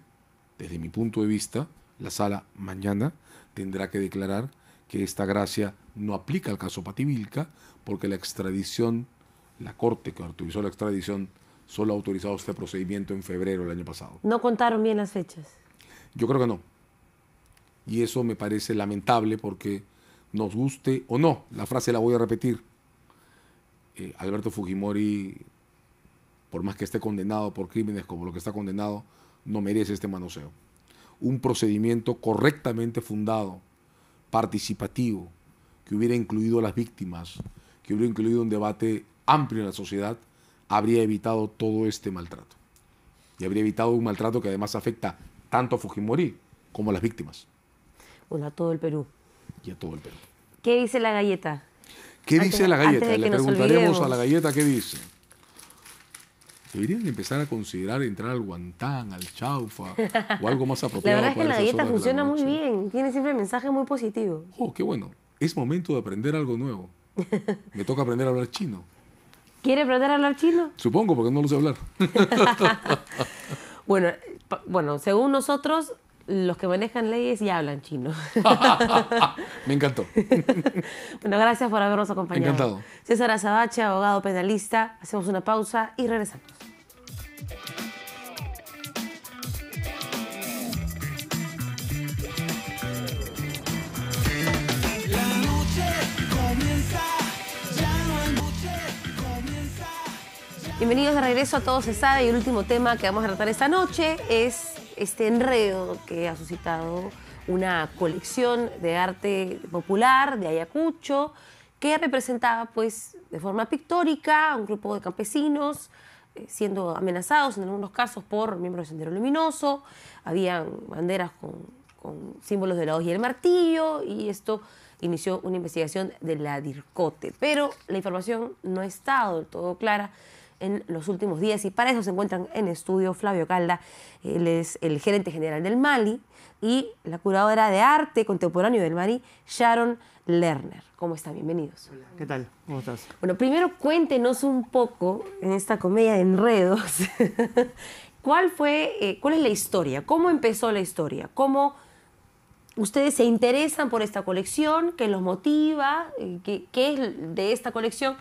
S4: desde mi punto de vista, la sala mañana tendrá que declarar que esta gracia no aplica al caso Pativilca porque la extradición, la Corte que autorizó la extradición, solo ha autorizado este procedimiento en febrero del año pasado.
S1: ¿No contaron bien las fechas?
S4: Yo creo que no. Y eso me parece lamentable porque, nos guste o no, la frase la voy a repetir, Alberto Fujimori, por más que esté condenado por crímenes como lo que está condenado, no merece este manoseo. Un procedimiento correctamente fundado, participativo, que hubiera incluido a las víctimas, que hubiera incluido un debate amplio en la sociedad, habría evitado todo este maltrato. Y habría evitado un maltrato que además afecta tanto a Fujimori como a las víctimas.
S1: Bueno, a todo el Perú.
S4: Y a todo el Perú.
S1: ¿Qué dice la galleta?
S4: ¿Qué dice la galleta? Le preguntaremos
S1: olvidemos
S4: a la galleta qué dice. Deberían empezar a considerar entrar al Guantán, al Chaufa o algo más
S1: La
S4: apropiado.
S1: verdad es que
S4: para
S1: la
S4: esas
S1: galleta
S4: horas de la
S1: funciona muy
S4: noche.
S1: bien. Tiene siempre mensajes muy positivos.
S4: Oh, qué bueno. Es momento de aprender algo nuevo. Me toca aprender a hablar chino.
S1: ¿Quiere aprender a hablar chino?
S4: Supongo, porque no lo sé hablar.
S1: Bueno, según nosotros, los que manejan leyes ya hablan chino.
S4: Me encantó.
S1: Bueno, gracias por habernos acompañado.
S4: Encantado.
S1: César Azabache, abogado penalista. Hacemos una pausa y regresamos. Bienvenidos de regreso a Todo se sabe, y el último tema que vamos a tratar esta noche es este enredo que ha suscitado una colección de arte popular de Ayacucho que representaba pues de forma pictórica a un grupo de campesinos siendo amenazados en algunos casos por miembros del Sendero Luminoso. Habían banderas con símbolos de la hoz y el martillo, y esto inició una investigación de la DIRCOTE, pero la información no ha estado del todo clara en los últimos días, y para eso se encuentran en estudio Flavio Calda. Él es el gerente general del MALI, y la curadora de arte contemporáneo del MALI, Sharon Lerner. ¿Cómo están? Bienvenidos.
S5: Hola. ¿Qué tal? ¿Cómo estás?
S1: Bueno, primero cuéntenos un poco, en esta comedia de enredos, ¿cuál es la historia? ¿Cómo empezó la historia? ¿Cómo ustedes se interesan por esta colección? ¿Qué los motiva? ¿Qué es de esta colección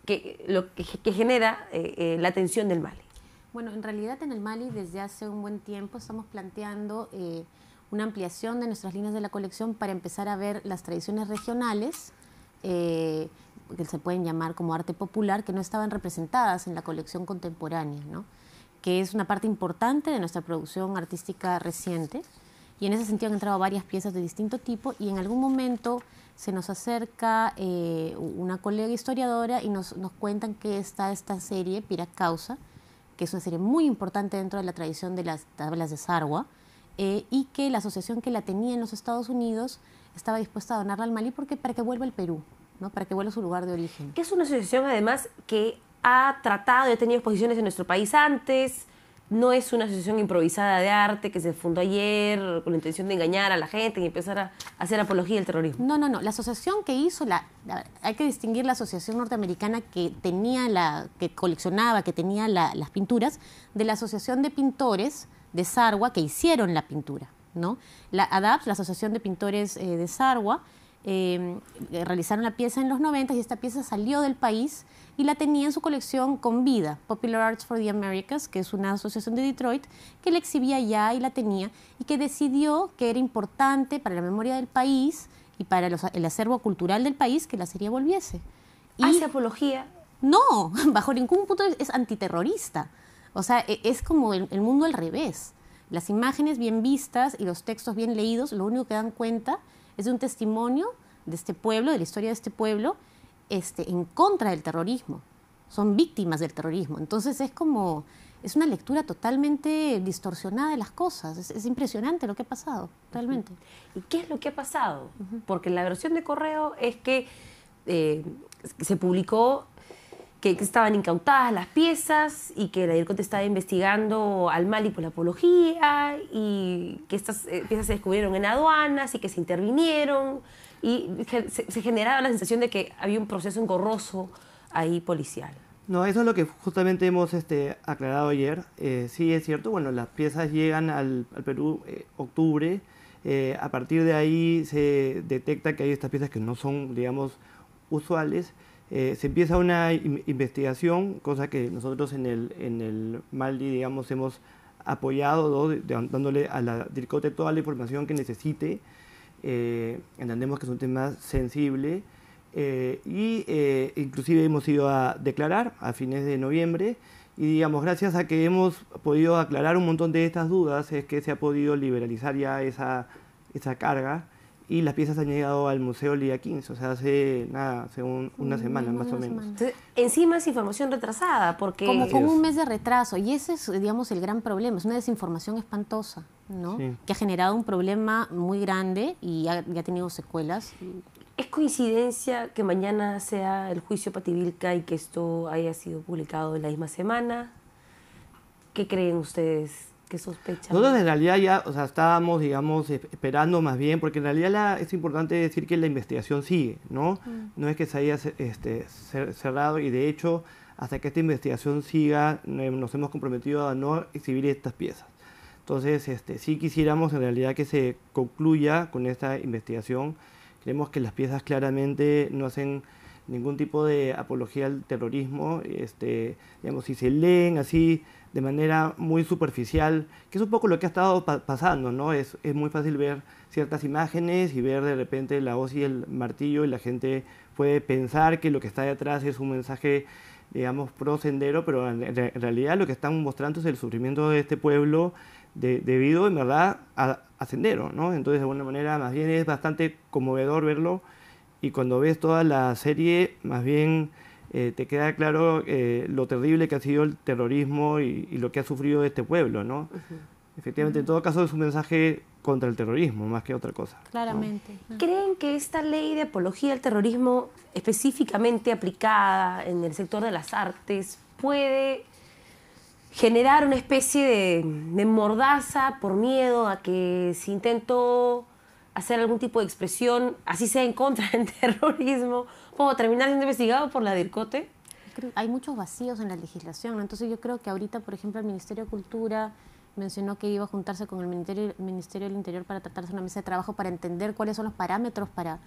S1: que genera la atención del MALI?
S6: Bueno, en realidad en el MALI desde hace un buen tiempo estamos planteando una ampliación de nuestras líneas de la colección para empezar a ver las tradiciones regionales, que se pueden llamar como arte popular, que no estaban representadas en la colección contemporánea, ¿no? Que es una parte importante de nuestra producción artística reciente, y en ese sentido han entrado varias piezas de distinto tipo, y en algún momento se nos acerca una colega historiadora y nos cuentan que está esta serie, Piracausa, que es una serie muy importante dentro de la tradición de las tablas de Sarwa, y que la asociación que la tenía en los Estados Unidos estaba dispuesta a donarla al MALI para que vuelva al Perú, ¿no? Para que vuelva a su lugar de origen.
S1: Que es una asociación además que ha tratado y ha tenido exposiciones en nuestro país antes. No es una asociación improvisada de arte que se fundó ayer con la intención de engañar a la gente y empezar a hacer apología del terrorismo.
S6: No. La asociación que hizo, hay que distinguir la asociación norteamericana que coleccionaba, que tenía las pinturas, de la asociación de pintores de Sarwa que hicieron la pintura, ¿no? La ADAPS, la Asociación de Pintores de Sarwa, realizaron la pieza en los 90, y esta pieza salió del país y la tenía en su colección con vida, Popular Arts for the Americas, que es una asociación de Detroit, que la exhibía allá y la tenía, y que decidió que era importante para la memoria del país y para el acervo cultural del país que la serie volviese.
S1: ¿Hace apología?
S6: No, bajo ningún punto es antiterrorista. O sea, es como el mundo al revés. Las imágenes bien vistas y los textos bien leídos, lo único que dan cuenta es de un testimonio de este pueblo, de la historia de este pueblo, en contra del terrorismo. Son víctimas del terrorismo. Entonces es una lectura totalmente distorsionada de las cosas. Es impresionante lo que ha pasado, realmente.
S1: ¿Y qué es lo que ha pasado? Porque la versión de correo es que se publicó que estaban incautadas las piezas y que la DIRCOTE estaba investigando al MALI por la apología, y que estas piezas se descubrieron en aduanas y que se intervinieron, y se generaba la sensación de que había un proceso engorroso ahí policial.
S5: No, eso es lo que justamente hemos aclarado ayer. Sí, es cierto, bueno, las piezas llegan al Perú octubre. A partir de ahí se detecta que hay estas piezas que no son, digamos, usuales. Se empieza una investigación, cosa que nosotros en el MALI, digamos, hemos apoyado, ¿no? Dándole a la DIRCOTE toda la información que necesite. Entendemos que es un tema sensible, inclusive hemos ido a declarar a fines de noviembre, y digamos, gracias a que hemos podido aclarar un montón de estas dudas, es que se ha podido liberalizar ya esa carga, y las piezas han llegado al Museo Liga 15, o sea, hace una semana más o menos.
S1: Entonces, encima es información retrasada, porque...
S6: Como con un mes de retraso, y ese es, digamos, el gran problema, es una desinformación espantosa, ¿no? Sí. Que ha generado un problema muy grande y ha tenido secuelas.
S1: ¿Es coincidencia que mañana sea el juicio Pativilca y que esto haya sido publicado en la misma semana? ¿Qué creen ustedes? ¿Qué sospechan?
S5: Nosotros en realidad ya, o sea, estábamos, digamos, esperando más bien, porque en realidad es importante decir que la investigación sigue, ¿no? No es que se haya cerrado, y de hecho, hasta que esta investigación siga, nos hemos comprometido a no exhibir estas piezas. Entonces, sí quisiéramos en realidad que se concluya con esta investigación. Creemos que las piezas claramente no hacen ningún tipo de apología al terrorismo. Digamos, si se leen así de manera muy superficial, que es un poco lo que ha estado pasando, ¿no? Es muy fácil ver ciertas imágenes y ver de repente la hoz y el martillo, y la gente puede pensar que lo que está detrás es un mensaje digamos, pro Sendero, pero en realidad lo que están mostrando es el sufrimiento de este pueblo debido, en verdad, a Sendero, ¿no? Entonces, de alguna manera, más bien es bastante conmovedor verlo, y cuando ves toda la serie, más bien te queda claro lo terrible que ha sido el terrorismo y lo que ha sufrido este pueblo, ¿no? Efectivamente, en todo caso es un mensaje contra el terrorismo, más que otra cosa, ¿no?
S6: Claramente.
S1: ¿Creen que esta ley de apología al terrorismo, específicamente aplicada en el sector de las artes, puede generar una especie de mordaza por miedo a que si intento hacer algún tipo de expresión, así sea en contra del terrorismo, puedo terminar siendo investigado por la DIRCOTE?
S6: Hay muchos vacíos en la legislación, ¿no? Entonces yo creo que ahorita, por ejemplo, el Ministerio de Cultura mencionó que iba a juntarse con el Ministerio del Interior para tratarse de una mesa de trabajo para entender cuáles son los parámetros para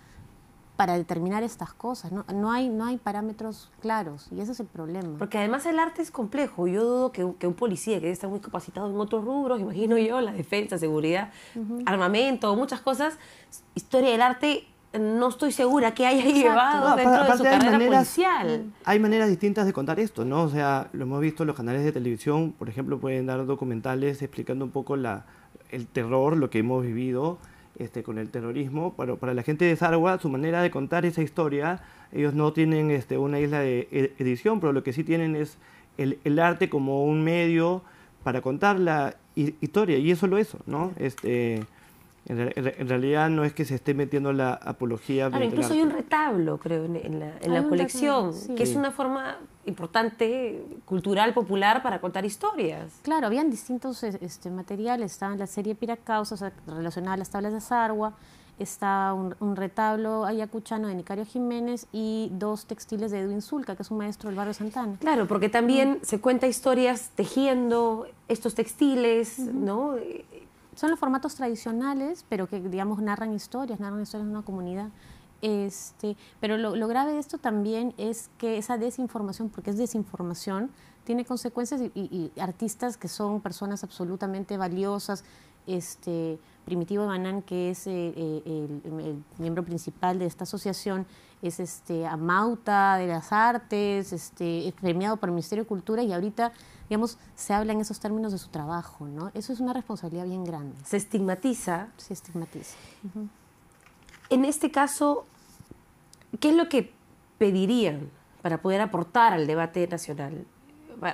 S6: determinar estas cosas, ¿no? No hay parámetros claros, y ese es el problema.
S1: Porque además el arte es complejo. Yo dudo que un policía que debe estar muy capacitado en otros rubros, imagino yo, la defensa, seguridad, armamento, muchas cosas, historia del arte, no estoy segura que haya llevado
S5: No,
S1: dentro de su
S5: aparte
S1: carrera policial.
S5: hay maneras distintas de contar esto, ¿no? O sea, lo hemos visto en los canales de televisión, por ejemplo, pueden dar documentales explicando un poco el terror, lo que hemos vivido con el terrorismo. Pero para la gente de Sarwa, su manera de contar esa historia, ellos no tienen una isla de edición, pero lo que sí tienen es el arte como un medio para contar la historia, y es solo eso, ¿no? En realidad no es que se esté metiendo la apología.
S1: Claro, incluso hay un retablo, creo, en la colección,
S6: sí.
S1: que es una forma importante, cultural, popular, para contar historias.
S6: Claro, habían distintos materiales, estaba la serie Piracausa, o sea, relacionada a las tablas de Sarwa, está un retablo ayacuchano de Nicario Jiménez y 2 textiles de Edwin Zulca, que es un maestro del barrio Santana.
S1: Claro, porque también se cuenta historias tejiendo estos textiles, ¿no?
S6: Son los formatos tradicionales, pero que, digamos, narran historias de una comunidad. Pero lo grave de esto también es que esa desinformación, porque es desinformación, tiene consecuencias, y artistas que son personas absolutamente valiosas. Primitivo Banán, que es el miembro principal de esta asociación, es amauta de las artes, es premiado por el Ministerio de Cultura, y ahorita, digamos, se habla en esos términos de su trabajo, ¿no? Eso es una responsabilidad bien grande.
S1: Se estigmatiza.
S6: Se estigmatiza.
S1: En este caso, ¿qué es lo que pedirían para poder aportar al debate nacional,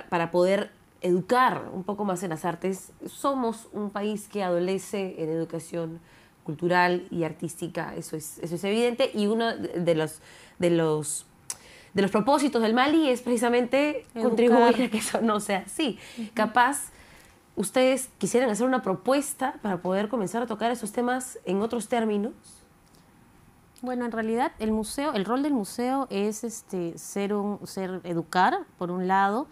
S1: para poder educar un poco más en las artes? Somos un país que adolece en educación cultural y artística, eso es evidente, y uno de los propósitos del Mali es precisamente contribuir a que eso no sea así. Capaz, ¿ustedes quisieran hacer una propuesta para poder comenzar a tocar esos temas en otros términos?
S6: Bueno, en realidad el rol del museo es educar, por un lado,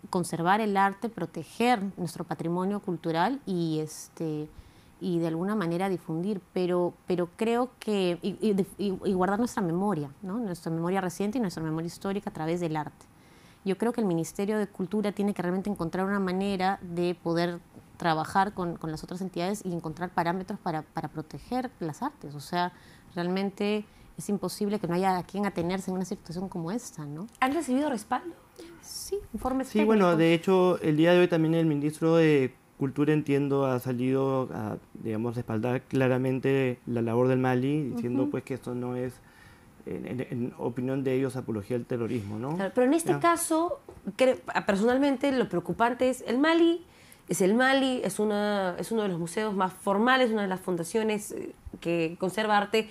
S6: conservar el arte, proteger nuestro patrimonio cultural y de alguna manera difundir, pero creo que y guardar nuestra memoria, ¿no? Nuestra memoria reciente y nuestra memoria histórica a través del arte. Yo creo que el Ministerio de Cultura tiene que realmente encontrar una manera de poder trabajar con las otras entidades y encontrar parámetros para proteger las artes. O sea, realmente es imposible que no haya a quien atenerse en una situación como esta, ¿no?
S1: ¿Han recibido respaldo?
S6: Sí, informes
S5: Sí,
S6: técnicos.
S5: bueno, de hecho, el día de hoy también el ministro de Cultura, entiendo, ha salido a, digamos, respaldar claramente la labor del Mali, diciendo pues que esto no es, en opinión de ellos, apología al terrorismo, ¿no?
S1: Claro, pero en este caso, personalmente, lo preocupante es el Mali. Es uno de los museos más formales, una de las fundaciones que conserva arte,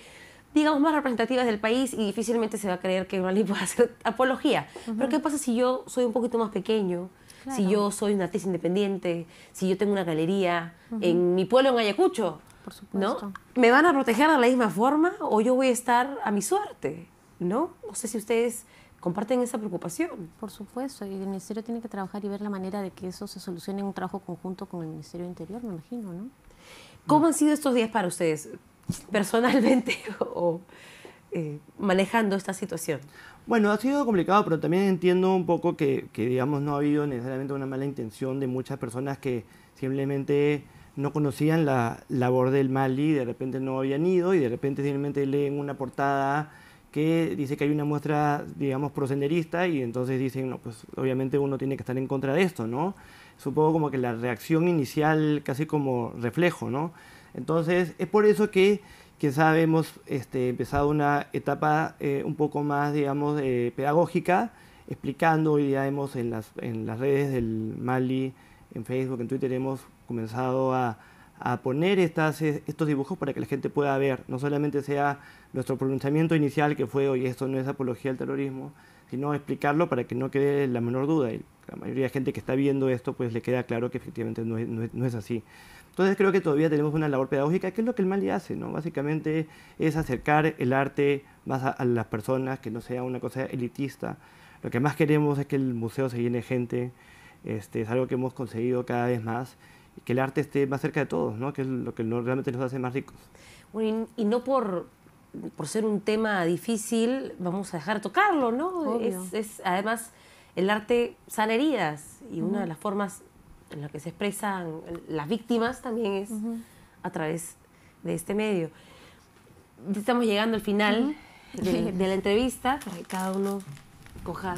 S1: digamos, más representativas del país, y difícilmente se va a creer que el Mali pueda hacer apología. Pero ¿qué pasa si yo soy un poquito más pequeño? Claro. Si yo soy un artista independiente, si yo tengo una galería en mi pueblo, en Ayacucho,
S6: por supuesto,
S1: ¿no? ¿Me van a proteger de la misma forma o yo voy a estar a mi suerte? ¿No? No sé si ustedes comparten esa preocupación.
S6: Por supuesto, y el Ministerio tiene que trabajar y ver la manera de que eso se solucione en un trabajo conjunto con el Ministerio del Interior, me imagino, ¿no?
S1: ¿Cómo han sido estos días para ustedes, personalmente, o manejando esta situación?
S5: Bueno, ha sido complicado, pero también entiendo un poco que digamos, no ha habido necesariamente una mala intención de muchas personas que simplemente no conocían la labor del Mali, de repente no habían ido, y de repente simplemente leen una portada que dice que hay una muestra, digamos, prosenderista y entonces dicen, no, pues obviamente uno tiene que estar en contra de esto, ¿no? Es un poco como que la reacción inicial casi como reflejo, ¿no? Entonces es por eso que quizá hemos empezado una etapa un poco más, digamos, pedagógica, explicando. Hoy día hemos en las redes del Mali, en Facebook, en Twitter, hemos comenzado a poner estos dibujos para que la gente pueda ver, no solamente sea nuestro pronunciamiento inicial, que fue, oye, esto no es apología al terrorismo, sino explicarlo para que no quede la menor duda. Y la mayoría de gente que está viendo esto, pues le queda claro que efectivamente no es así. Entonces creo que todavía tenemos una labor pedagógica, que es lo que el Mali hace, ¿no? Básicamente es acercar el arte más a las personas, que no sea una cosa elitista. Lo que más queremos es que el museo se llene de gente, es algo que hemos conseguido cada vez más, y que el arte esté más cerca de todos, ¿no? Que es lo que realmente nos hace más ricos.
S1: Bueno, y no por ser un tema difícil vamos a dejar de tocarlo, ¿no? Además, el arte sana heridas, y una de las formas en la que se expresan las víctimas también es a través de este medio. Estamos llegando al final de la entrevista, para que cada uno coja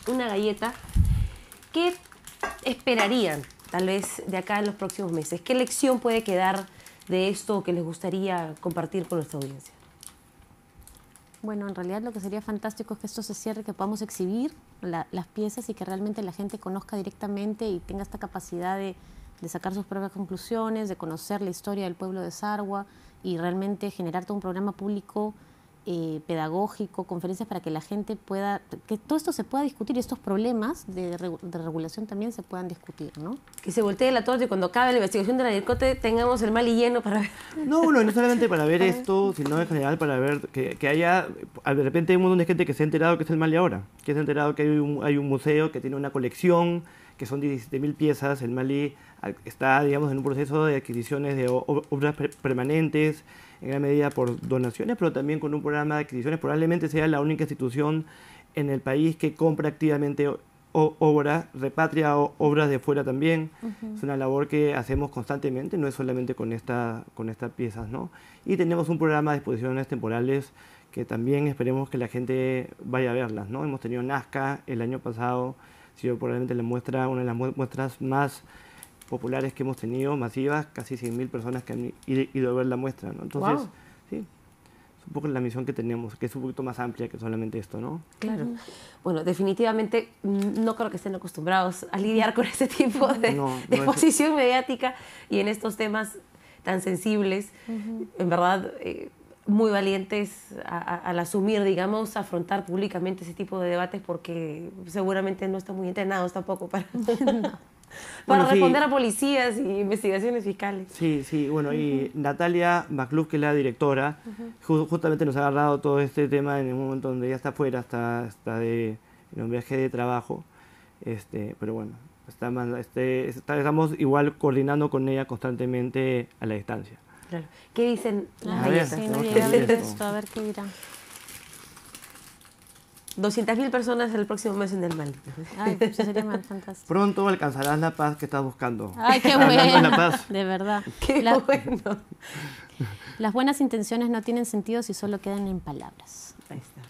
S1: una galleta. ¿Qué esperarían, tal vez, de acá en los próximos meses? ¿Qué lección puede quedar de esto que les gustaría compartir con nuestra audiencia?
S6: Bueno, en realidad lo que sería fantástico es que esto se cierre, que podamos exhibir las piezas y que realmente la gente conozca directamente y tenga esta capacidad de sacar sus propias conclusiones, de conocer la historia del pueblo de Sarwa y realmente generar todo un programa público pedagógico, conferencias para que la gente pueda, que todo esto se pueda discutir y estos problemas de regulación también se puedan discutir, ¿no?
S1: Que se voltee la torta y cuando acabe la investigación de la DIRCOTE tengamos el Mali lleno para ver.
S5: No, no solamente para ver esto, sino en general para ver que haya, de repente hay un montón de gente que se ha enterado que es el Mali ahora, que se ha enterado que hay un museo que tiene una colección, que son 17.000 piezas. El Mali está, digamos, en un proceso de adquisiciones de obras permanentes, en gran medida por donaciones, pero también con un programa de adquisiciones. Probablemente sea la única institución en el país que compra activamente obras, repatria obras de fuera también. Es una labor que hacemos constantemente, no es solamente con estas piezas, ¿no? Y tenemos un programa de exposiciones temporales que también esperemos que la gente vaya a verlas, ¿no? Hemos tenido Nazca el año pasado, ha sido probablemente una de las muestras más populares que hemos tenido, masivas, casi 100.000 personas que han ido a ver la muestra, ¿no? Entonces, sí, es un poco la misión que tenemos, que es un poquito más amplia que solamente esto, ¿no?
S1: Claro. Bueno, definitivamente no creo que estén acostumbrados a lidiar con ese tipo de exposición mediática y en estos temas tan sensibles. En verdad, muy valientes al asumir, digamos, afrontar públicamente ese tipo de debates, porque seguramente no están muy entrenados tampoco para... Para responder a policías y investigaciones fiscales.
S5: Sí, bueno, y Natalia Macluf, que es la directora, justamente nos ha agarrado todo este tema en un momento donde ella está afuera, está en un viaje de trabajo, pero bueno, estamos igual coordinando con ella constantemente a la distancia.
S1: Claro. ¿Qué dicen las
S5: galletas?
S6: Sí, no llega a ver esto, a ver qué dirán.
S1: 200.000 personas el próximo mes en el Mali.
S6: Ay, pues sería más fantástico.
S5: Pronto alcanzarás la paz que estás buscando.
S6: Ay, qué
S5: Hablando de
S6: bueno.
S5: la paz.
S6: De verdad.
S1: Qué bueno.
S6: Las buenas intenciones no tienen sentido si solo quedan en palabras.
S1: Ahí está.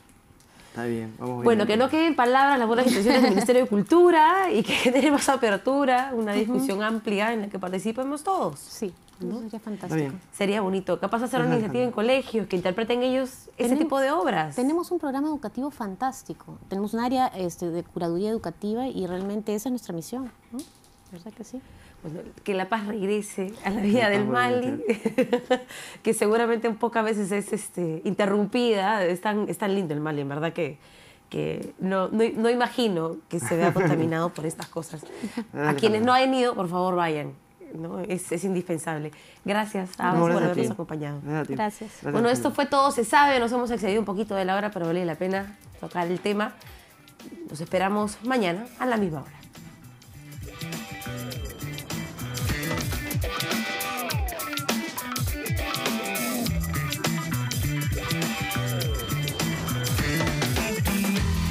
S5: Está bien, vamos
S1: Bueno,
S5: bien.
S1: que no queden palabras las buenas intenciones del Ministerio de Cultura y que genere más apertura, una discusión amplia en la que participemos todos.
S6: Sí, eso sería
S5: Está
S6: fantástico.
S5: bien.
S1: Sería bonito. Capaz hacer una iniciativa en colegios que interpreten ellos ese tipo de obras.
S6: Tenemos un programa educativo fantástico. Tenemos un área de curaduría educativa y realmente esa es nuestra misión, ¿no? ¿Verdad que sí?
S1: Bueno, que la paz regrese a la vida del Mali, que seguramente pocas veces es interrumpida. Es tan lindo el Mali, en verdad que no imagino que se vea contaminado por estas cosas. A quienes no hayan ido, por favor, vayan, ¿no? Es indispensable. Gracias a ambos por habernos acompañado.
S6: Gracias.
S1: Bueno, esto fue Todo se sabe. Nos hemos excedido un poquito de la hora, pero vale la pena tocar el tema. Nos esperamos mañana a la misma hora.